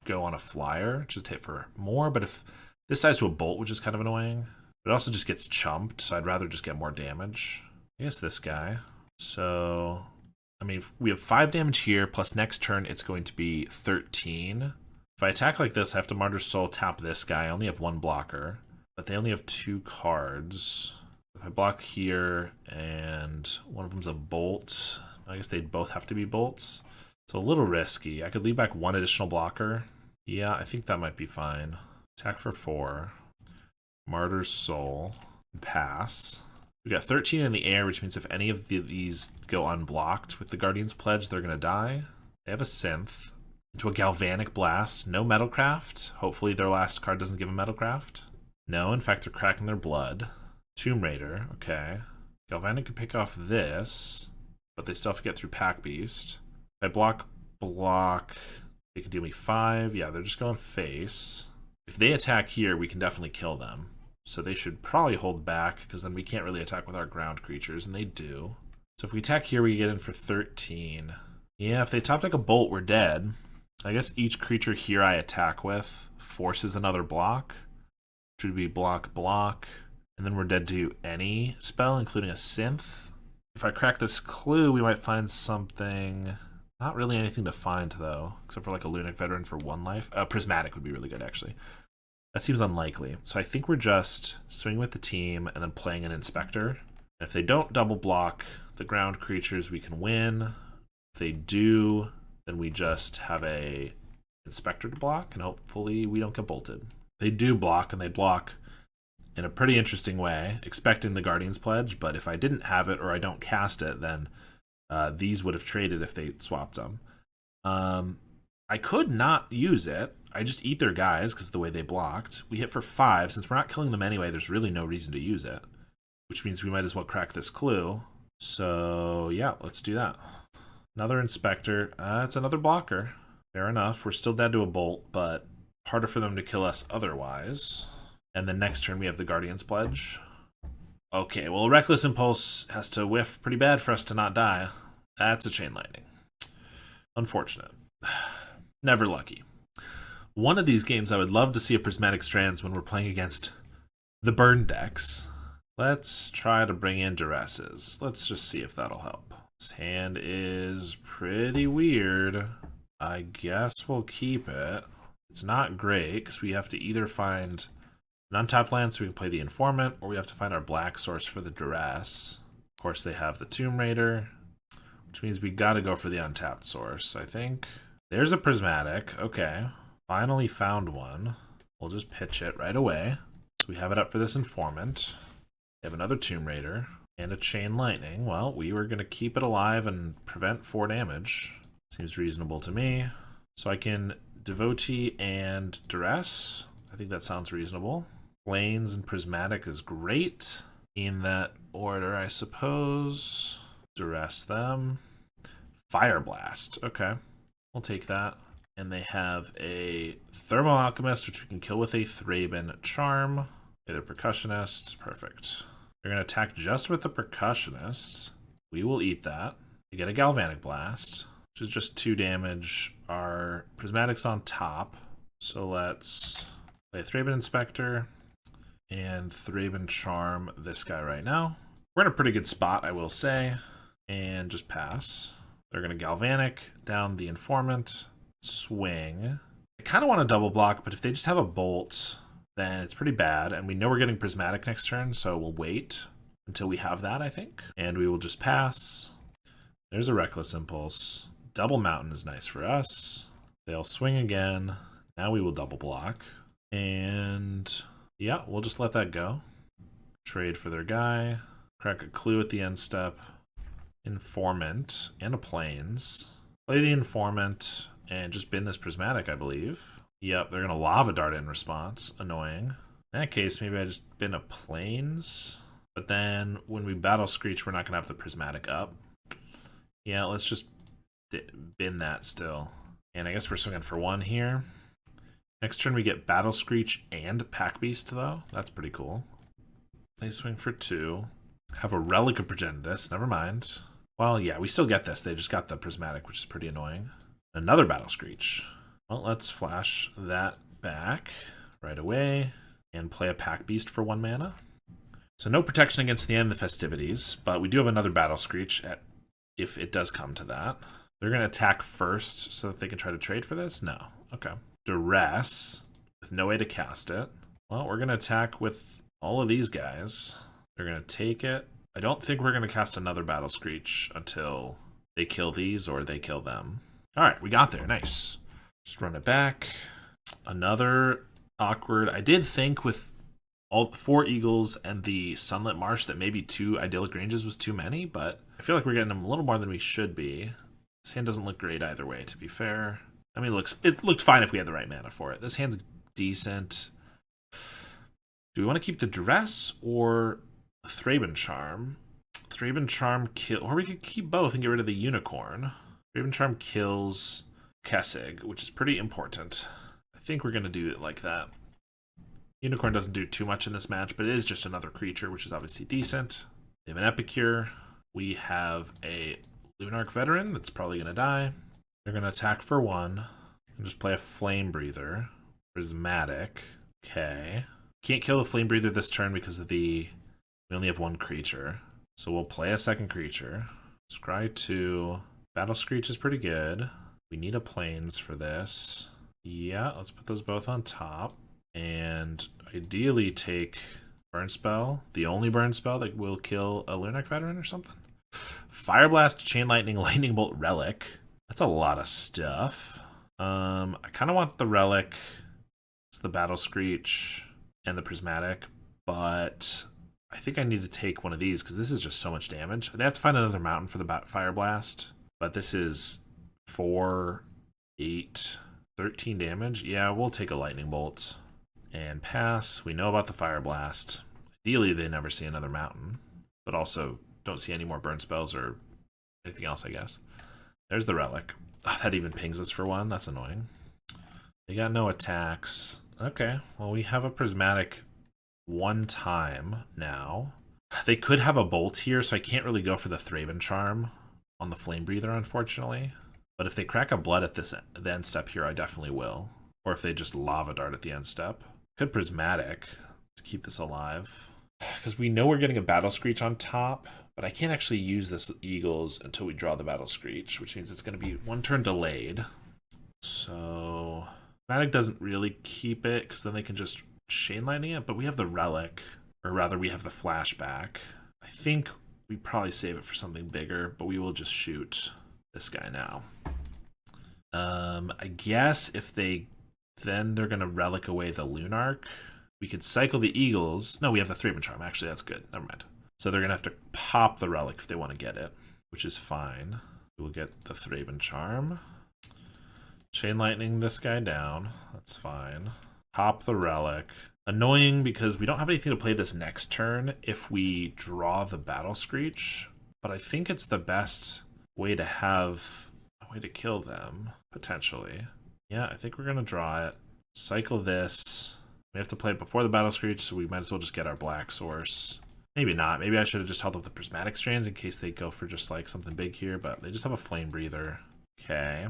go on a flyer, just hit for more, but if this dies to a Bolt, which is kind of annoying, it also just gets chumped, so I'd rather just get more damage. I guess this guy. So, I mean, we have 5 damage here, plus next turn it's going to be 13. If I attack like this, I have to Martyr's Soul tap this guy. I only have 1 blocker, but they only have 2 cards. If I block here and one of them's a Bolt, I guess they'd both have to be Bolts. It's a little risky. I could leave back 1 additional blocker. Yeah, I think that might be fine. Attack for 4. Martyr's Soul. Pass. We got 13 in the air, which means if any of these go unblocked with the Guardian's Pledge, they're going to die. They have a Synth. Into a Galvanic Blast. No Metalcraft. Hopefully their last card doesn't give them Metalcraft. No, in fact, they're cracking their blood. Tomb Raider. Okay. Galvanic could pick off this, but they still have to get through Packbeast. If I block, they can do me 5. Yeah, they're just going face. If they attack here, we can definitely kill them. So they should probably hold back, because then we can't really attack with our ground creatures, and they do. So if we attack here, we get in for 13. Yeah, if they top deck a Bolt, we're dead. I guess each creature here I attack with forces another block, which would be block, block, and then we're dead to any spell, including a Synth. If I crack this clue, we might find something. Not really anything to find, though, except for like a Lunark Veteran for 1 life. Prismatic would be really good, actually. That seems unlikely. So I think we're just swinging with the team and then playing an Inspector. And if they don't double block the ground creatures, we can win. If they do, then we just have a Inspector to block, and hopefully we don't get bolted. They do block, and they block in a pretty interesting way, expecting the Guardian's Pledge, but if I didn't have it or I don't cast it, then these would have traded if they swapped them. I could not use it. I just eat their guys because of the way they blocked. We hit for 5. Since we're not killing them anyway, there's really no reason to use it, which means we might as well crack this clue. So yeah, let's do that. Another Inspector. It's another blocker. Fair enough. We're still dead to a Bolt, but harder for them to kill us otherwise. And then next turn we have the Guardian's Pledge. Okay, well, Reckless Impulse has to whiff pretty bad for us to not die. That's a Chain Lightning. Unfortunate. Never lucky. One of these games I would love to see a Prismatic Strands when we're playing against the burn decks. Let's try to bring in Duresses. Let's just see if that'll help. This hand is pretty weird. I guess we'll keep it. It's not great because we have to either find an untapped land so we can play the Informant, or we have to find our black source for the Duress. Of course, they have the Tomb Raider, which means we gotta go for the untapped source, I think. There's a Prismatic. Okay. Finally found one. We'll just pitch it right away. So we have it up for this Informant. We have another Tomb Raider and a Chain Lightning. Well, we were gonna keep it alive and prevent 4 damage. Seems reasonable to me. So I can Devotee and Duress. I think that sounds reasonable. Plains and Prismatic is great. In that order, I suppose. Duress them. Fire Blast. Okay. We'll take that. And they have a Thermal Alchemist, which we can kill with a Thraben Charm. They're Percussionist. Perfect. They're going to attack just with the Percussionist. We will eat that. We get a Galvanic Blast, which is just 2 damage. Our Prismatic's on top. So let's play Thraben Inspector and Thraben Charm this guy right now. We're in a pretty good spot, I will say. And just pass. They're going to Galvanic down the Informant. Swing. I kind of want to double block, but if they just have a Bolt, then it's pretty bad. And we know we're getting Prismatic next turn, so we'll wait until we have that, I think. And we will just pass. There's a Reckless Impulse. Double Mountain is nice for us. They'll swing again. Now we will double block. And yeah, we'll just let that go. Trade for their guy. Crack a Clue at the end step. Informant and a Plains. Play the Informant and just bin this Prismatic, I believe. Yep, they're going to Lava Dart in response. Annoying. In that case, maybe I just bin a Plains. But then when we Battle Screech, we're not going to have the Prismatic up. Yeah, let's just bin that still. And I guess we're swinging for 1 here. Next turn we get Battle Screech and Packbeast, though. That's pretty cool. They swing for 2. Have a Relic of Progenitus. Never mind. Well, yeah, we still get this. They just got the Prismatic, which is pretty annoying. Another Battle Screech. Well, let's flash that back right away and play a Packbeast for 1 mana. So no protection against the end of the festivities, but we do have another Battle Screech if it does come to that. They're going to attack first so that they can try to trade for this? No. Okay. Duress with no way to cast it. Well, we're going to attack with all of these guys. They're going to take it. I don't think we're going to cast another Battle Screech until they kill these or they kill them. All right, we got there. Nice. Just run it back. Another awkward. I did think with all 4 Eagles and the Sunlit Marsh that maybe 2 Idyllic Ranges was too many, but I feel like we're getting them a little more than we should be. This hand doesn't look great either way, to be fair. I mean, it looked fine if we had the right mana for it. This hand's decent. Do we want to keep the Duress or Thraben Charm? Thraben Charm kill, or we could keep both and get rid of the Unicorn. Thraben Charm kills Kessig, which is pretty important. I think we're going to do it like that. Unicorn doesn't do too much in this match, but it is just another creature, which is obviously decent. They have an Epicure. We have a Lunarch Veteran that's probably going to die. They're going to attack for 1 and just play a Flame Breather. Prismatic. Okay. Can't kill the Flame Breather this turn because of we only have 1 creature. So we'll play a second creature. Scry 2. Battle Screech is pretty good. We need a Plains for this. Yeah, let's put those both on top. And ideally take Burn Spell. The only Burn Spell that will kill a Lunarch Veteran or something. Fire Blast, Chain Lightning, Lightning Bolt, Relic. That's a lot of stuff. I kind of want the Relic. It's the Battle Screech and the Prismatic. But I think I need to take one of these because this is just so much damage. They have to find another mountain for the Fire Blast. But this is 4, 8, 13 damage. Yeah, we'll take a Lightning Bolt and pass. We know about the Fire Blast. Ideally, they never see another mountain. But also, don't see any more burn spells or anything else, I guess. There's the relic. Oh, that even pings us for 1. That's annoying. They got no attacks. Okay, well, we have a prismatic 1 time now. They could have a bolt here, so I can't really go for the Thraben Charm on the Flame Breather, unfortunately. But if they crack a blood at the end step here, I definitely will. Or if they just Lava Dart at the end step. Could Prismatic to keep this alive. Because we know we're getting a Battle Screech on top, but I can't actually use this Eagles until we draw the Battle Screech, which means it's going to be 1 turn delayed. So Prismatic doesn't really keep it, because then they can just Chain Lightning it, but we have the Relic, or rather we have the Flashback. I think we probably save it for something bigger, but we will just shoot this guy now. I guess if they're going to Relic away the Lunarch. We could cycle the Eagles. No, we have the Thraben Charm. Actually, that's good. Never mind. So they're going to have to pop the Relic if they want to get it, which is fine. We'll get the Thraben Charm. Chain Lightning this guy down. That's fine. Pop the Relic. Annoying because we don't have anything to play this next turn if we draw the Battle Screech, but I think it's the best way to have a way to kill them, potentially. Yeah, I think we're going to draw it. Cycle this. We have to play it before the Battle Screech, so we might as well just get our Black Source. Maybe not. Maybe I should have just held up the Prismatic Strands in case they go for just like something big here, but they just have a Flame Breather. Okay.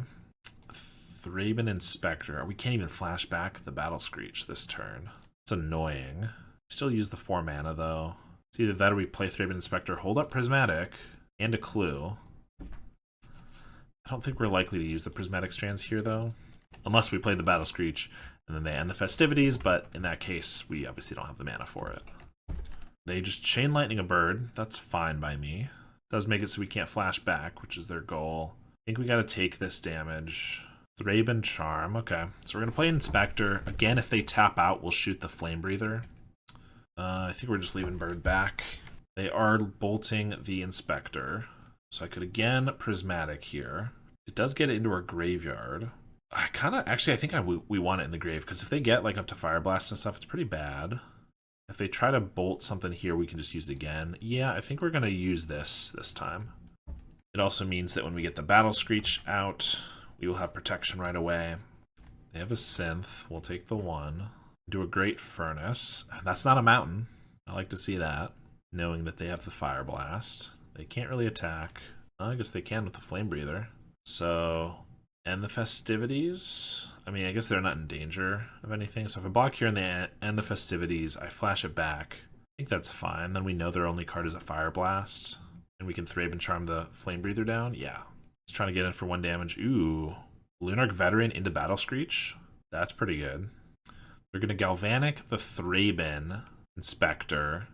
Thraben Inspector. We can't even flash back the Battle Screech this turn. It's annoying. Still use the 4 mana though. It's either that or we play Thraben Inspector, hold up Prismatic, and a Clue. I don't think we're likely to use the Prismatic Strands here though. Unless we play the Battle Screech and then they end the festivities, but in that case, we obviously don't have the mana for it. They just Chain Lightning a bird. That's fine by me. Does make it so we can't flash back, which is their goal. I think we gotta take this damage. Thraben Charm. Okay, so we're gonna play Inspector. Again, if they tap out, we'll shoot the Flame Breather. I think we're just leaving bird back. They are bolting the Inspector. So I could again Prismatic here. It does get it into our graveyard. I think we want it in the grave, because if they get like up to Fire Blast and stuff, it's pretty bad. If they try to bolt something here, we can just use it again. Yeah, I think we're going to use this time. It also means that when we get the Battle Screech out, we will have protection right away. They have a Synth. We'll take the 1. Do a Great Furnace. That's not a mountain. I like to see that, knowing that they have the Fire Blast. They can't really attack. I guess they can with the Flame Breather. So, end the festivities. I mean, I guess they're not in danger of anything. So if I block here and they end the festivities, I flash it back. I think that's fine. Then we know their only card is a Fire Blast. And we can Thraben Charm the Flame Breather down. Yeah. Just trying to get in for 1 damage. Ooh. Lunarch Veteran into Battle Screech. That's pretty good. They're going to Galvanic the Thraben Inspector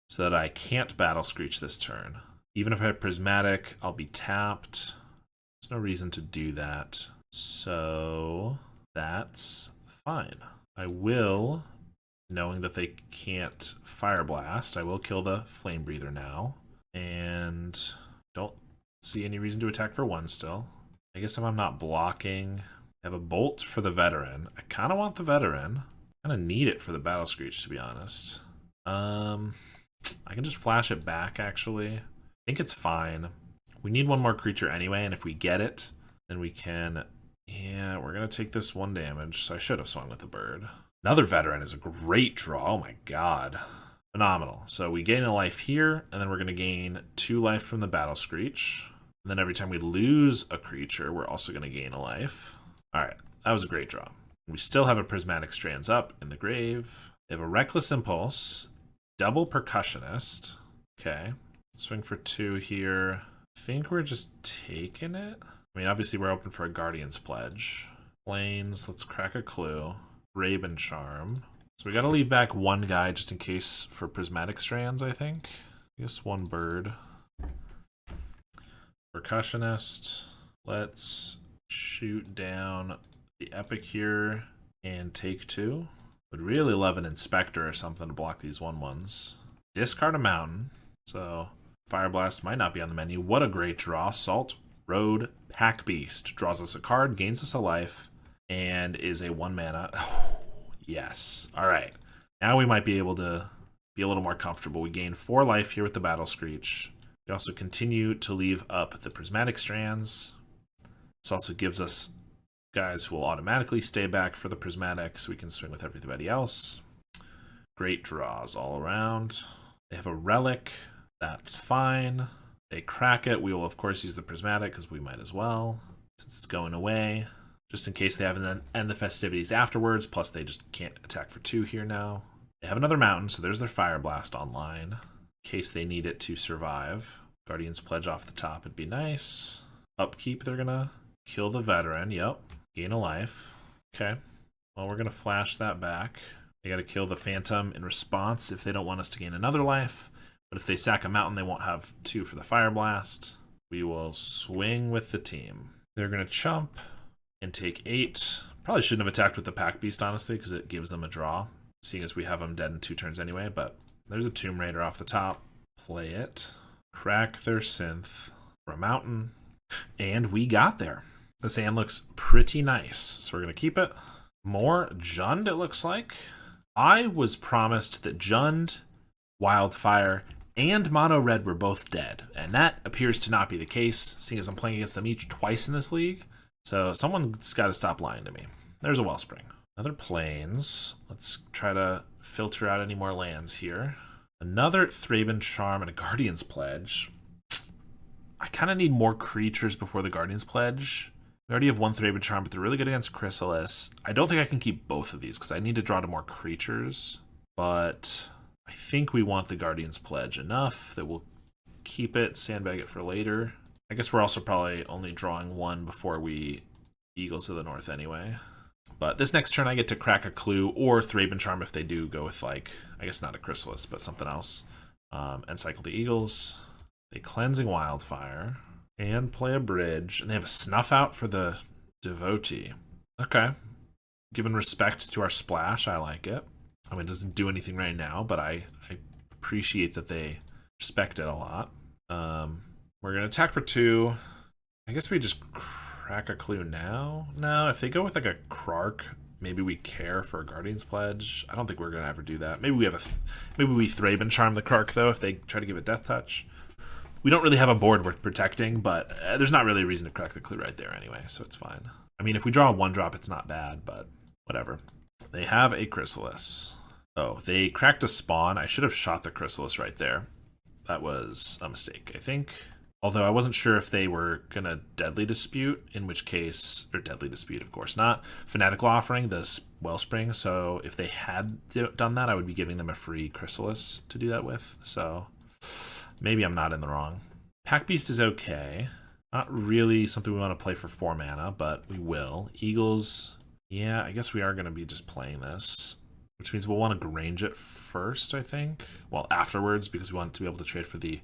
so that I can't Battle Screech this turn. Even if I have Prismatic, I'll be tapped. There's no reason to do that. So that's fine. I will, knowing that they can't Fire Blast, I will kill the Flame Breather now. And don't see any reason to attack for 1 still. I guess if I'm not blocking, I have a Bolt for the Veteran. I kind of want the Veteran. I kind of need it for the Battle Screech, to be honest. I can just flash it back, actually. I think it's fine. We need 1 more creature anyway, and if we get it, then we can... Yeah, we're going to take this 1 damage, so I should have swung with the bird. Another Veteran is a great draw. Oh my god. Phenomenal. So we gain a life here, and then we're going to gain 2 life from the Battle Screech. And then every time we lose a creature, we're also going to gain a life. Alright, that was a great draw. We still have a Prismatic Strands up in the grave. They have a Reckless Impulse, double Percussionist. Okay, swing for 2 here. I think we're just taking it. I mean, obviously we're open for a Guardian's Pledge. Plains, let's crack a Clue. Thraben Charm. So we gotta leave back 1 guy just in case for Prismatic Strands, I think. I guess 1 bird. Percussionist. Let's shoot down the Epic here and take 2. Would really love an Inspector or something to block these 1/1s. Discard a Mountain. So Fire Blast might not be on the menu. What a great draw. Salt Road Packbeast. Draws us a card, gains us a life, and is a 1 mana. Yes. Alright. Now we might be able to be a little more comfortable. We gain 4 life here with the Battle Screech. We also continue to leave up the prismatic strands. This also gives us guys who will automatically stay back for the prismatic, so we can swing with everybody else. Great draws all around. They have a relic. That's fine. They crack it. We will, of course, use the prismatic because we might as well, since it's going away. Just in case they have an end the festivities afterwards. Plus, they just can't attack for 2 here now. They have another mountain, so there's their Fire Blast online. In case they need it to survive. Guardian's Pledge off the top would be nice. Upkeep, they're going to kill the veteran. Yep. Gain a life. Okay. Well, we're going to flash that back. They got to kill the Phantom in response if they don't want us to gain another life. But if they sack a mountain, they won't have 2 for the Fire Blast. We will swing with the team. They're going to chump and take 8. Probably shouldn't have attacked with the Packbeast, honestly, because it gives them a draw, seeing as we have them dead in 2 turns anyway. But there's a Tomb Raider off the top. Play it. Crack their synth for a mountain. And we got there. The sand looks pretty nice, so we're going to keep it. More Jund, it looks like. I was promised that Jund, Wildfire, and Mono Red were both dead, and that appears to not be the case, seeing as I'm playing against them each twice in this league. So someone's got to stop lying to me. There's a Wellspring. Another Plains. Let's try to filter out any more lands here. Another Thraben Charm and a Guardian's Pledge. I kind of need more creatures before the Guardian's Pledge. We already have 1 Thraben Charm, but they're really good against Chrysalis. I don't think I can keep both of these because I need to draw to more creatures, but I think we want the Guardian's Pledge enough that we'll keep it, sandbag it for later. I guess we're also probably only drawing 1 before we Eagles to the North anyway. But this next turn I get to crack a Clue or Thraben Charm if they do go with, like, I guess not a Chrysalis, but something else. And cycle the Eagles. They Cleansing Wildfire. And play a bridge. And they have a Snuff Out for the Devotee. Okay. Given respect to our splash, I like it. I mean, it doesn't do anything right now, but I appreciate that they respect it a lot. We're going to attack for 2. I guess we just crack a Clue now. No, if they go with like a Krark, maybe we care for a Guardian's Pledge. I don't think we're going to ever do that. Maybe we have maybe we Thraben Charm the Krark, though, if they try to give it Death Touch. We don't really have a board worth protecting, but there's not really a reason to crack the Clue right there anyway, so it's fine. I mean, if we draw a 1-drop, it's not bad, but whatever. They have a Chrysalis. Oh, they cracked a Spawn. I should have shot the Chrysalis right there. That was a mistake, I think. Although I wasn't sure if they were going to Deadly Dispute, in which case, or Deadly Dispute, of course not, Fanatical Offering, this Wellspring, so if they had done that, I would be giving them a free Chrysalis to do that with, so maybe I'm not in the wrong. Packbeast is okay. Not really something we want to play for 4 mana, but we will. Eagles, yeah, I guess we are going to be just playing this, which means we'll want to Grange it first, I think. Well, afterwards, because we want to be able to trade for the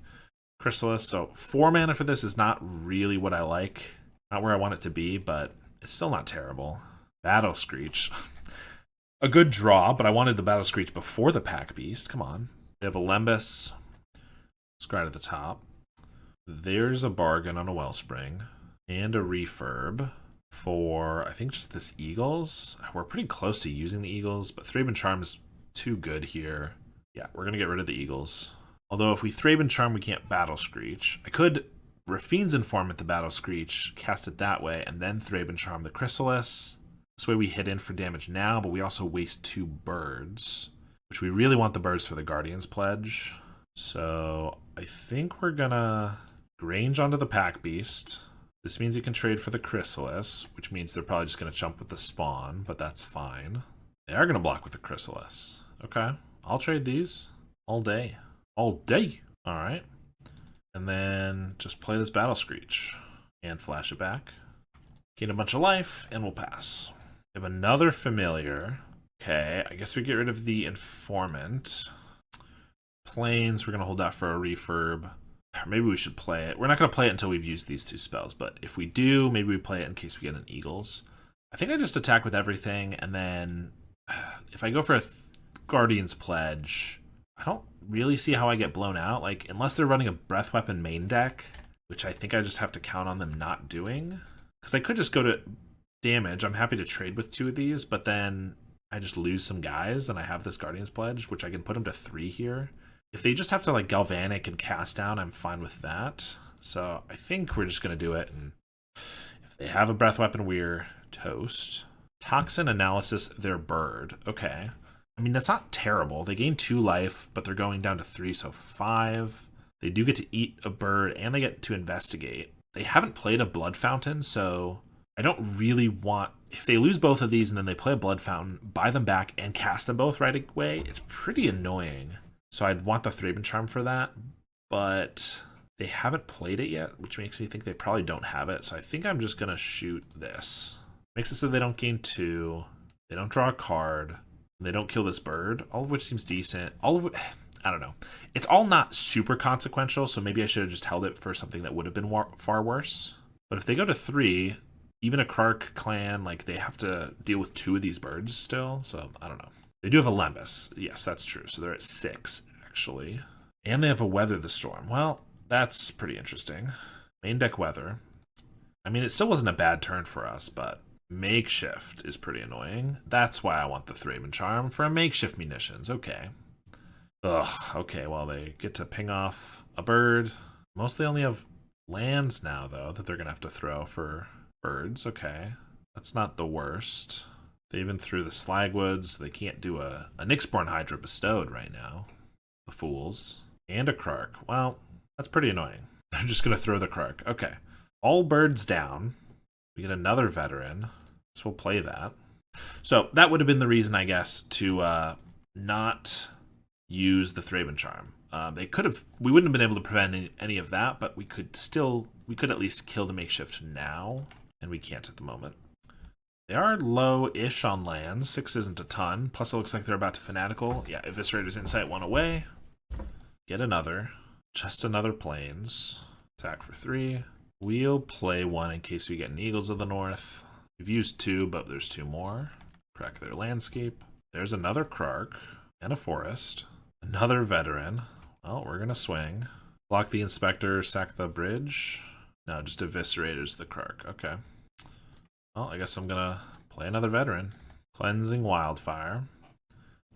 Chrysalis. So 4 mana for this is not really what I like. Not where I want it to be, but it's still not terrible. Battle Screech. A good draw, but I wanted the Battle Screech before the Packbeast. Come on. They have a Lembas. It's right at the top. There's a bargain on a Wellspring. And a Refurb for, I think, just this Eagles. We're pretty close to using the Eagles, but Thraben Charm is too good here. Yeah, we're going to get rid of the Eagles. Although if we Thraben Charm, we can't Battle Screech. I could Rafine's Informant the Battle Screech, cast it that way, and then Thraben Charm the Chrysalis. This way we hit in for damage now, but we also waste 2 birds, which we really want the birds for the Guardian's Pledge. So I think we're gonna Grange onto the Packbeast. This means you can trade for the Chrysalis, which means they're probably just gonna jump with the Spawn, but that's fine. They are gonna block with the Chrysalis. Okay, I'll trade these all day. All day. All right. And then just play this Battle Screech and flash it back. Gain a bunch of life and we'll pass. We have another familiar. Okay, I guess we get rid of the Informant. Plains, we're going to hold that for a Refurb. Or maybe we should play it. We're not going to play it until we've used these 2 spells, but if we do, maybe we play it in case we get an Eagles. I think I just attack with everything, and then if I go for a Guardian's Pledge, I don't really see how I get blown out. Like, unless they're running a Breath Weapon main deck, which I think I just have to count on them not doing. Because I could just go to damage. I'm happy to trade with 2 of these, but then I just lose some guys, and I have this Guardian's Pledge, which I can put them to 3 here. If they just have to like Galvanic and cast down, I'm fine with that. So I think we're just going to do it. And if they have a Breath Weapon, we're toast. Toxin Analysis, their bird. Okay. I mean, that's not terrible. They gain 2 life, but they're going down to 3, so 5. They do get to eat a bird, and they get to investigate. They haven't played a Blood Fountain, so I don't really want... If they lose both of these and then they play a Blood Fountain, buy them back and cast them both right away, it's pretty annoying. So I'd want the Thraben Charm for that, but they haven't played it yet, which makes me think they probably don't have it. So I think I'm just going to shoot this. Makes it so they don't gain 2, they don't draw a card, and they don't kill this bird, all of which seems decent. All of it, I don't know. It's all not super consequential, so maybe I should have just held it for something that would have been far worse. But if they go to 3, even a Krark clan, like, they have to deal with 2 of these birds still, so I don't know. They do have a Lembas. Yes, that's true. So they're at 6, actually. And they have a Weather the Storm. Well, that's pretty interesting. Main deck Weather. I mean, it still wasn't a bad turn for us, but Makeshift is pretty annoying. That's why I want the Thraben Charm for a Makeshift Munitions. Okay. Ugh, okay, well, they get to ping off a bird. Mostly only have lands now, though, that they're going to have to throw for birds. Okay. That's not the worst. They even threw the Slagwoods. They can't do a Nyxborn Hydra Bestowed right now. The fools. And a Krark. Well, that's pretty annoying. They're just going to throw the Krark. Okay. All birds down. We get another veteran. So we'll play that. So that would have been the reason, I guess, to not use the Thraben Charm. We wouldn't have been able to prevent any of that, but we could at least kill the Makeshift now, and we can't at the moment. They are low-ish on lands. 6 isn't a ton. Plus, it looks like they're about to Fanatical. Yeah, Eviscerator's Insight 1 away. Get another. Just another Plains. Attack for 3. We'll play 1 in case we get an Eagles of the North. We've used 2, but there's 2 more. Crack their landscape. There's another Krark and a Forest. Another Veteran. Well, we're going to swing. Block the Inspector, sack the bridge. No, just Eviscerators the Krark. Okay. Well, I guess I'm going to play another Veteran. Cleansing Wildfire.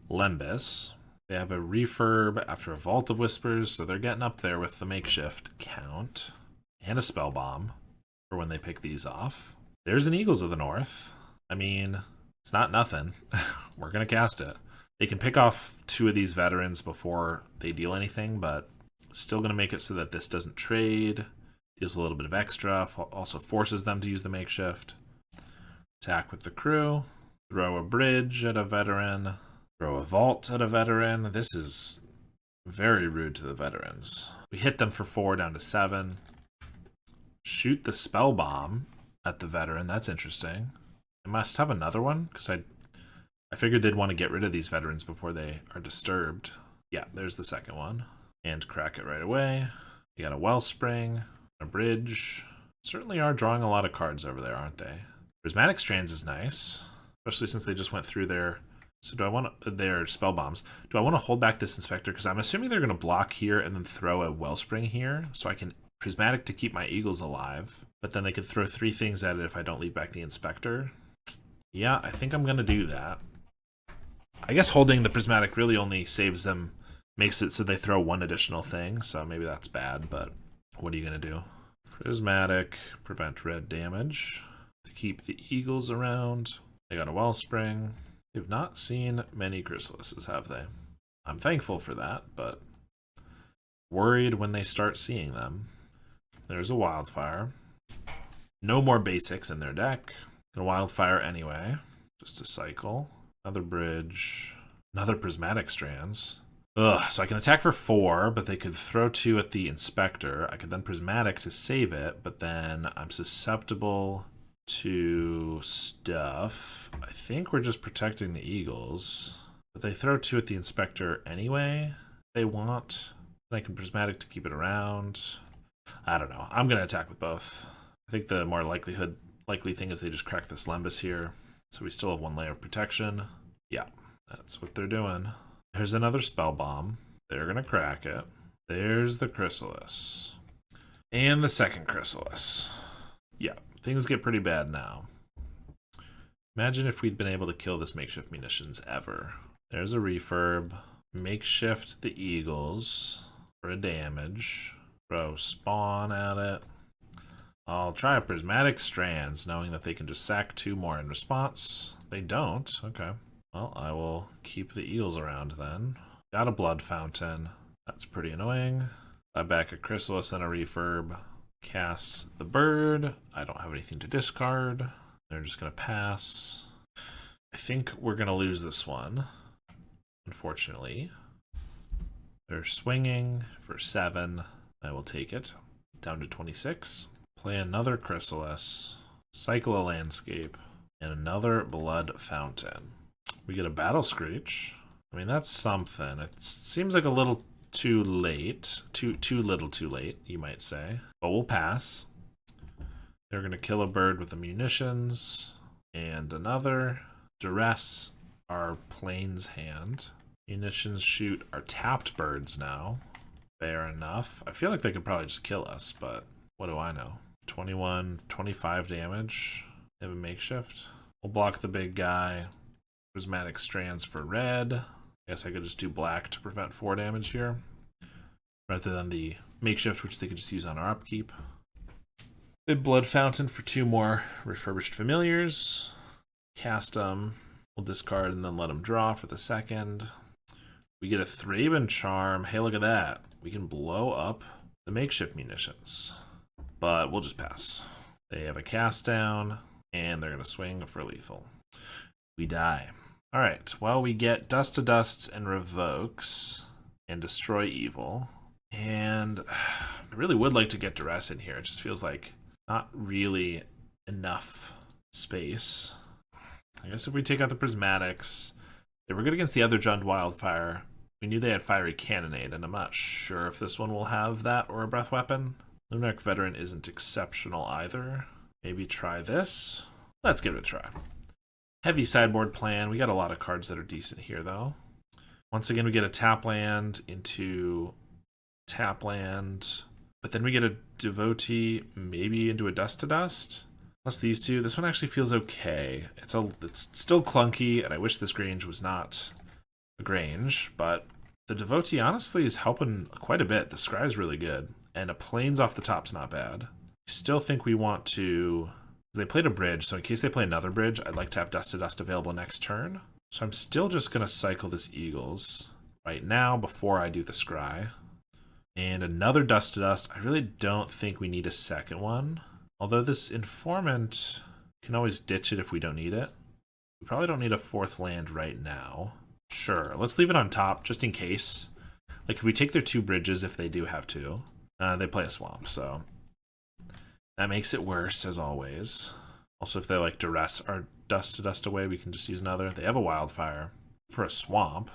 Lembas. They have a Refurb after a Vault of Whispers, so they're getting up there with the Makeshift count. And a Spell Bomb for when they pick these off. There's an Eagles of the North. I mean, it's not nothing. We're going to cast it. They can pick off 2 of these veterans before they deal anything, but still going to make it so that this doesn't trade. Deals a little bit of extra. Also forces them to use the Makeshift. Attack with the crew. Throw a bridge at a veteran. Throw a vault at a veteran. This is very rude to the veterans. We hit them for 4 down to 7. Shoot the Spell Bomb at the veteran. That's interesting. I must have another one, because I figured they'd want to get rid of these veterans before they are disturbed. Yeah, there's the second one. And crack it right away. You got a Wellspring, a bridge. Certainly are drawing a lot of cards over there, aren't they? Prismatic Strands is nice, especially since they just went through their... So do I want their Spell Bombs? Do I want to hold back this Inspector? Because I'm assuming they're going to block here and then throw a Wellspring here, so I can Prismatic to keep my Eagles alive, but then they could throw 3 things at it if I don't leave back the Inspector. Yeah, I think I'm going to do that. I guess holding the Prismatic really only saves them, makes it so they throw 1 additional thing, so maybe that's bad, but what are you going to do? Prismatic, prevent red damage, to keep the Eagles around. They got a Wellspring. They've not seen many Chrysalises, have they? I'm thankful for that, but worried when they start seeing them. There's a Wildfire. No more basics in their deck. A Wildfire anyway. Just a cycle. Another bridge. Another Prismatic Strands. Ugh, so I can attack for 4, but they could throw 2 at the Inspector. I could then Prismatic to save it, but then I'm susceptible to stuff. I think we're just protecting the Eagles. But they throw 2 at the Inspector anyway. They want. I can Prismatic to keep it around. I don't know. I'm going to attack with both. I think the more likely thing is they just crack this Lembas here. So we still have 1 layer of protection. Yeah, that's what they're doing. There's another Spell Bomb. They're going to crack it. There's the Chrysalis. And the second Chrysalis. Yeah, things get pretty bad now. Imagine if we'd been able to kill this Makeshift Munitions ever. There's a Refurb. Makeshift the Eagles for a damage. Throw Spawn at it. I'll try a Prismatic Strands, knowing that they can just sack 2 more in response. They don't. Okay. Well, I will keep the Eagles around then. Got a Blood Fountain. That's pretty annoying. I back a Chrysalis and a Refurb. Cast the bird. I don't have anything to discard. They're just going to pass. I think we're going to lose this one, unfortunately. They're swinging for 7. I will take it. Down to 26. Play another Chrysalis. Cycle a Landscape. And another Blood Fountain. We get a Battle Screech. I mean, that's something. It seems like a little too late. Too little too late, you might say. But we'll pass. They're going to kill a bird with the munitions. And another. Duress our Plains Hand. Munitions shoot our tapped birds now. Fair enough. I feel like they could probably just kill us, but what do I know? 21, 25 damage. They have a makeshift. We'll block the big guy. Prismatic Strands for red. I guess I could just do black to prevent 4 damage here, rather than the makeshift, which they could just use on our upkeep. Good Blood Fountain for 2 more refurbished familiars. Cast them. We'll discard and then let them draw for the second. We get a Thraben Charm. Hey, look at that. We can blow up the makeshift munitions. But we'll just pass. They have a cast down, and they're going to swing for lethal. We die. Alright, well, we get Dust to Dusts and Revokes and Destroy Evil. And I really would like to get Duress in here. It just feels like not really enough space. I guess if we take out the Prismatics, they were good against the other Jund Wildfire. We knew they had Fiery Cannonade, and I'm not sure if this one will have that or a Breath Weapon. Luminarch Veteran isn't exceptional either. Maybe try this. Let's give it a try. Heavy sideboard plan. We got a lot of cards that are decent here, though. Once again, we get a tap land into tap land, but then we get a Devotee, maybe into a Dust to Dust. Plus these two. This one actually feels okay. It's still clunky, and I wish this Grange was not a Grange, but the Devotee honestly is helping quite a bit. The Scry is really good, and a Plains off the top's not bad. I still think we want to... They played a bridge, so in case they play another bridge, I'd like to have Dust to Dust available next turn. So I'm still just going to cycle this Eagles right now before I do the Scry. And another Dust to Dust. I really don't think we need a second one. Although this Informant can always ditch it if we don't need it. We probably don't need a 4th land right now. Sure, let's leave it on top just in case. Like if we take their 2 bridges, if they do have 2, they play a swamp, so... That makes it worse, as always. Also, if they like Duress our Dust to Dust away, we can just use another. They have a Wildfire for a swamp,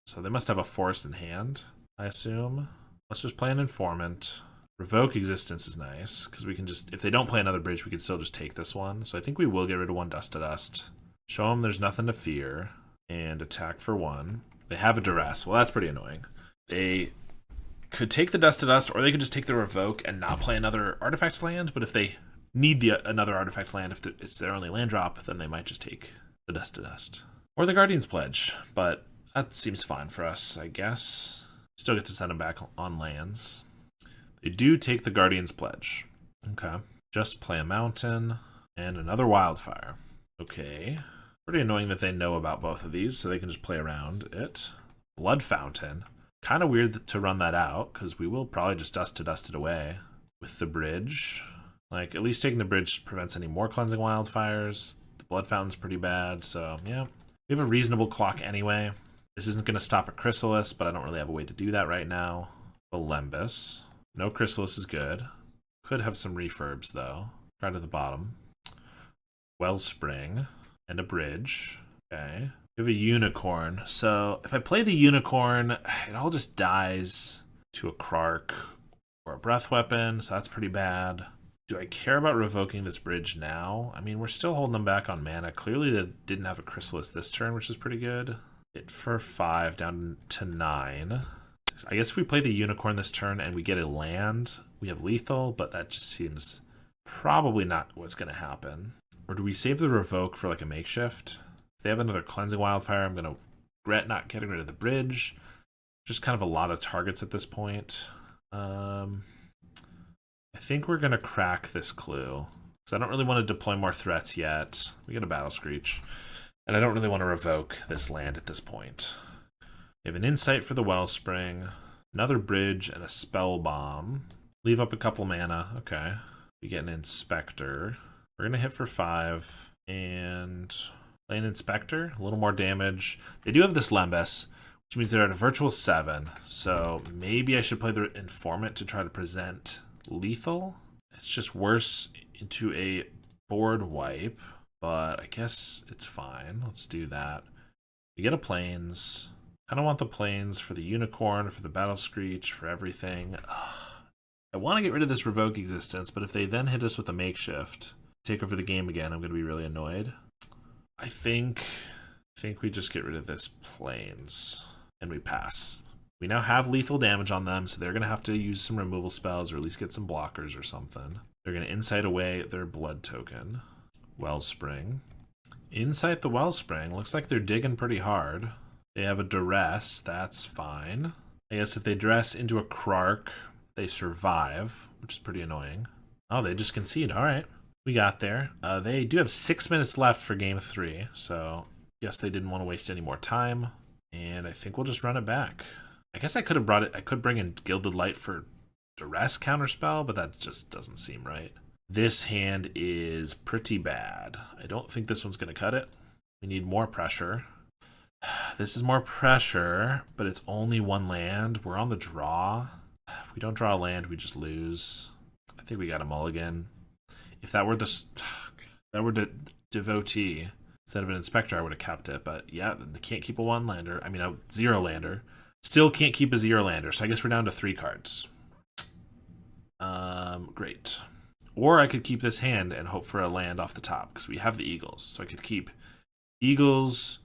so they must have a forest in hand, I assume. Let's just play an Informant. Revoke Existence is nice, because we can just, if they don't play another bridge, we can still just take this one. So I think we will get rid of 1 Dust to Dust. Show them there's nothing to fear, and attack for 1. They have a Duress. Well, that's pretty annoying. They could take the Dust to Dust, or they could just take the Revoke and not play another artifact land, but if they need another artifact land, if it's their only land drop, then they might just take the Dust to Dust. Or the Guardian's Pledge, but that seems fine for us, I guess. Still get to send them back on lands. They do take the Guardian's Pledge. Okay. Just play a Mountain, and another Wildfire. Okay. Pretty annoying that they know about both of these, so they can just play around it. Blood Fountain. Kind of weird to run that out, because we will probably just Dust to Dust it away with the bridge. Like, at least taking the bridge prevents any more Cleansing Wildfires. The Blood Fountain's pretty bad, so yeah. We have a reasonable clock anyway. This isn't going to stop a Chrysalis, but I don't really have a way to do that right now. Olympus. No Chrysalis is good. Could have some refurbs, though. Right at the bottom. Wellspring. And a bridge. Okay. We have a Unicorn. So if I play the Unicorn, it all just dies to a Krark or a Breath Weapon, so that's pretty bad. Do I care about revoking this bridge now? I mean, we're still holding them back on mana. Clearly they didn't have a Chrysalis this turn, which is pretty good. Hit for 5 down to 9. I guess if we play the Unicorn this turn and we get a land, we have lethal, but that just seems probably not what's going to happen. Or do we save the revoke for like a makeshift? If they have another Cleansing Wildfire, I'm going to regret not getting rid of the bridge. Just kind of a lot of targets at this point. I think we're going to crack this clue. Because I don't really want to deploy more threats yet. We get a Battle Screech. And I don't really want to revoke this land at this point. We have an Insight for the Wellspring. Another Bridge and a Spell Bomb. Leave up a couple mana. Okay. We get an Inspector. We're going to hit for 5. And play an Inspector. A little more damage. They do have this Lembas, which means they're at a virtual 7. So maybe I should play the Informant to try to present lethal. It's just worse into a board wipe, but I guess it's fine. Let's do that. We get a Plains. I don't want the Plains for the Unicorn, for the Battle Screech, for everything. I want to get rid of this Revoke Existence, but if they then hit us with a Makeshift, take over the game again, I'm going to be really annoyed. I think we just get rid of this Plains, and we pass. We now have lethal damage on them, so they're going to have to use some removal spells, or at least get some blockers or something. They're going to Insight away their Blood Token. Wellspring. Insight the Wellspring. Looks like they're digging pretty hard. They have a Duress. That's fine. I guess if they Duress into a Krark, they survive, which is pretty annoying. Oh, they just concede. All right. We got there. They do have 6 minutes left for game 3, so guess they didn't want to waste any more time. And I think we'll just run it back. I guess I could have brought it. I could bring in Gilded Light for Duress counterspell, but that just doesn't seem right. This hand is pretty bad. I don't think this one's going to cut it. We need more pressure. This is more pressure, but it's only one land. We're on the draw. If we don't draw a land, we just lose. I think we got a mulligan. If that were the Devotee instead of an Inspector, I would have kept it. But yeah, they can't keep a 1-lander. I mean, a 0-lander. Still can't keep a 0-lander, so I guess we're down to 3 cards. Great. Or I could keep this hand and hope for a land off the top, because we have the Eagles. So I could keep Eagles,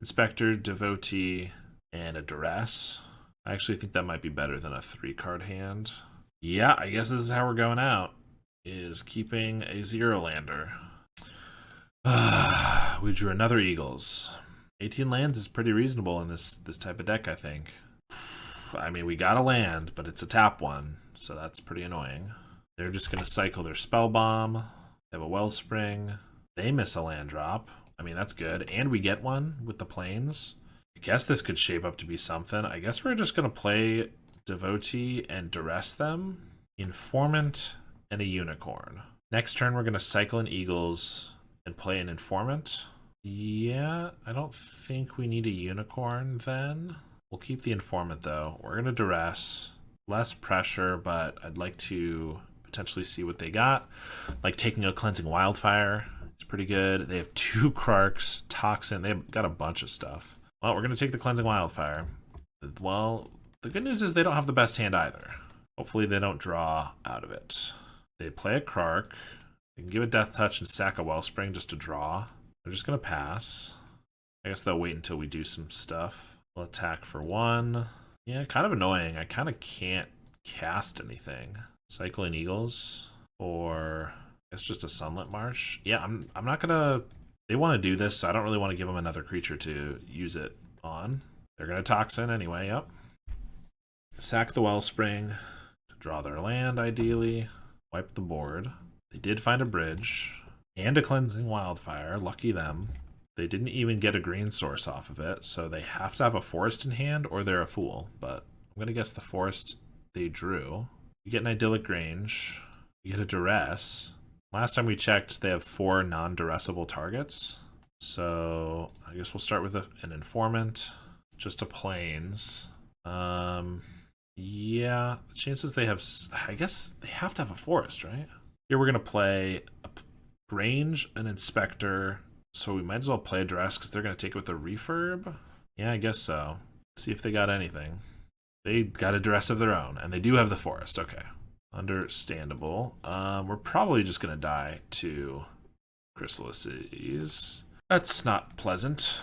Inspector, Devotee, and a Duress. I actually think that might be better than a 3-card hand. Yeah, I guess this is how we're going out, is keeping a 0-lander. We drew another Eagles. 18 lands is pretty reasonable in this type of deck, I think. I mean, we got a land, but it's a tap one, so that's pretty annoying. They're just going to cycle their Spell Bomb. They have a Wellspring. They miss a land drop. I mean, that's good. And we get one with the Plains. I guess this could shape up to be something. I guess we're just going to play Devotee and Duress them. Informant and a Unicorn. Next turn, we're going to cycle an Eagles and play an Informant. Yeah, I don't think we need a Unicorn then. We'll keep the Informant, though. We're going to Duress. Less pressure, but I'd like to potentially see what they got. Like taking a Cleansing Wildfire. It's pretty good. They have 2 Krarks, Toxin. They've got a bunch of stuff. Well, we're going to take the Cleansing Wildfire. Well, the good news is they don't have the best hand either. Hopefully they don't draw out of it. They play a Krark. They can give a Death Touch and sack a Wellspring just to draw. They're just going to pass. I guess they'll wait until we do some stuff. We'll attack for 1. Yeah, kind of annoying. I kind of can't cast anything. Cycling Eagles, or I guess just a Sunlit Marsh. Yeah, I'm not gonna. They want to do this, so I don't really want to give them another creature to use it on. They're gonna Toxin anyway. Yep. Sack the Wellspring to draw their land, ideally. Wipe the board. They did find a bridge and a Cleansing Wildfire. Lucky them. They didn't even get a green source off of it, so they have to have a forest in hand or they're a fool. But I'm going to guess the forest they drew. You get an Idyllic Range. You get a Duress. Last time we checked, they have 4 non-duressable targets. So I guess we'll start with an Informant. Just a Plains. Yeah, chances they have... I guess they have to have a forest, right? Here we're going to play a Range, an Inspector... So we might as well play a Duress because they're going to take it with a Refurb. Yeah, I guess so. See if they got anything. They got a Duress of their own, and they do have the forest. Okay. Understandable. We're probably just going to die to Chrysalises. That's not pleasant.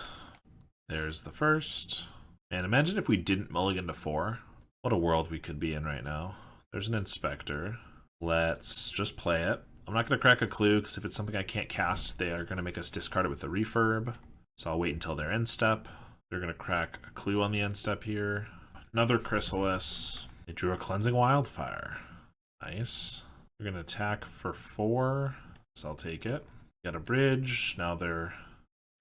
There's the first. And imagine if we didn't mulligan to 4. What a world we could be in right now. There's an Inspector. Let's just play it. I'm not going to crack a clue, because if it's something I can't cast, they are going to make us discard it with the Refurb. So I'll wait until their end step. They're going to crack a clue on the end step here. Another Chrysalis. They drew a Cleansing Wildfire. Nice. We're going to attack for 4, so I'll take it. Got a bridge. Now they're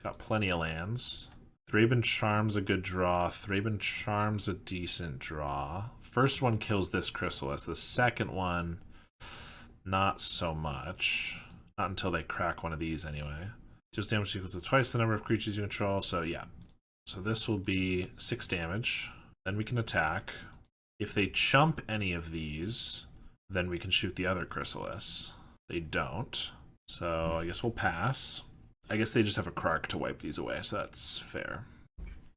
got plenty of lands. Thraben Charm's a good draw. Thraben Charm's a decent draw. First one kills this Chrysalis. The second one, not so much. Not until they crack one of these anyway. Just damage equal to twice the number of creatures you control, so yeah. So this will be 6 damage. Then we can attack. If they chump any of these, then we can shoot the other Chrysalis. They don't. So I guess we'll pass. I guess they just have a Krark to wipe these away, so that's fair.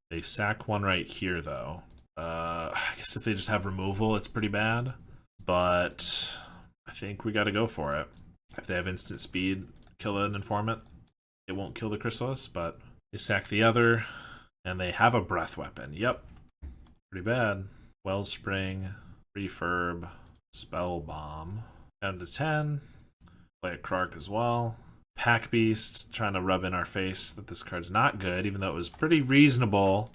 They sack one right here, though. I guess if they just have removal, it's pretty bad. But I think we gotta go for it. If they have instant speed, kill an Informant. It won't kill the Chrysalis, but they sack the other. And they have a Breath Weapon. Yep. Pretty bad. Wellspring, Refurb, Spell Bomb. Down to 10. Play a Krark as well. Packbeast, trying to rub in our face that this card's not good, even though it was pretty reasonable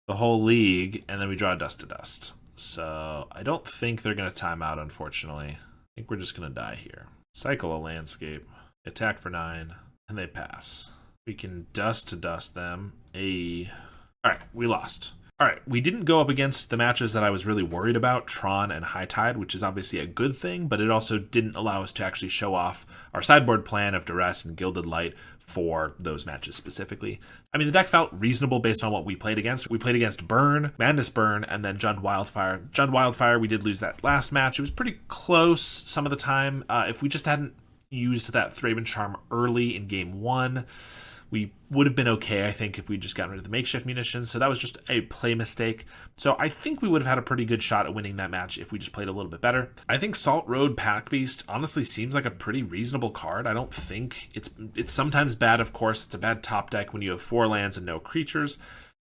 the whole league. And then we draw Dust to Dust. So I don't think they're going to time out, unfortunately. I think we're just going to die here. Cycle a Landscape. Attack for 9. And they pass. We can Dust to Dust them. Alright, we lost. Alright, we didn't go up against the matches that I was really worried about, Tron and High Tide, which is obviously a good thing, but it also didn't allow us to actually show off our sideboard plan of Duress and Gilded Light for those matches specifically. I mean, the deck felt reasonable based on what we played against. We played against Burn, Madness Burn, and then Jund Wildfire. Jund Wildfire, we did lose that last match. It was pretty close some of the time. If we just hadn't used that Thraben Charm early in game 1, we would have been okay, I think, if we just gotten rid of the makeshift munitions. So that was just a play mistake. So I think we would have had a pretty good shot at winning that match if we just played a little bit better. I think Salt Road Packbeast honestly seems like a pretty reasonable card. I don't think it's sometimes bad, of course. It's a bad top deck when you have 4 lands and no creatures.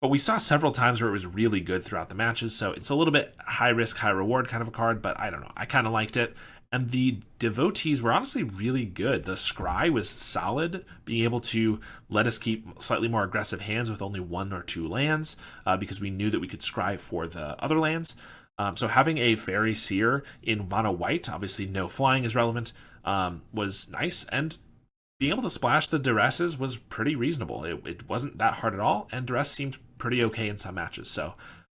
But we saw several times where it was really good throughout the matches. So it's a little bit high risk, high reward kind of a card, but I don't know. I kind of liked it. And the Devotees were honestly really good. The Scry was solid, being able to let us keep slightly more aggressive hands with only 1 or 2 lands, because we knew that we could Scry for the other lands. So having a Fairy Seer in mono white, obviously no flying is relevant, was nice. And being able to splash the Duresses was pretty reasonable. It wasn't that hard at all, and Duress seemed pretty okay in some matches. So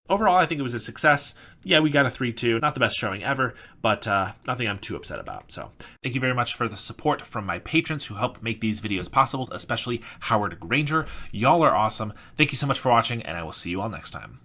overall, I think it was a success. Yeah, we got a 3-2. Not the best showing ever, but nothing I'm too upset about. So thank you very much for the support from my patrons who help make these videos possible, especially Howard Granger. Y'all are awesome. Thank you so much for watching, and I will see you all next time.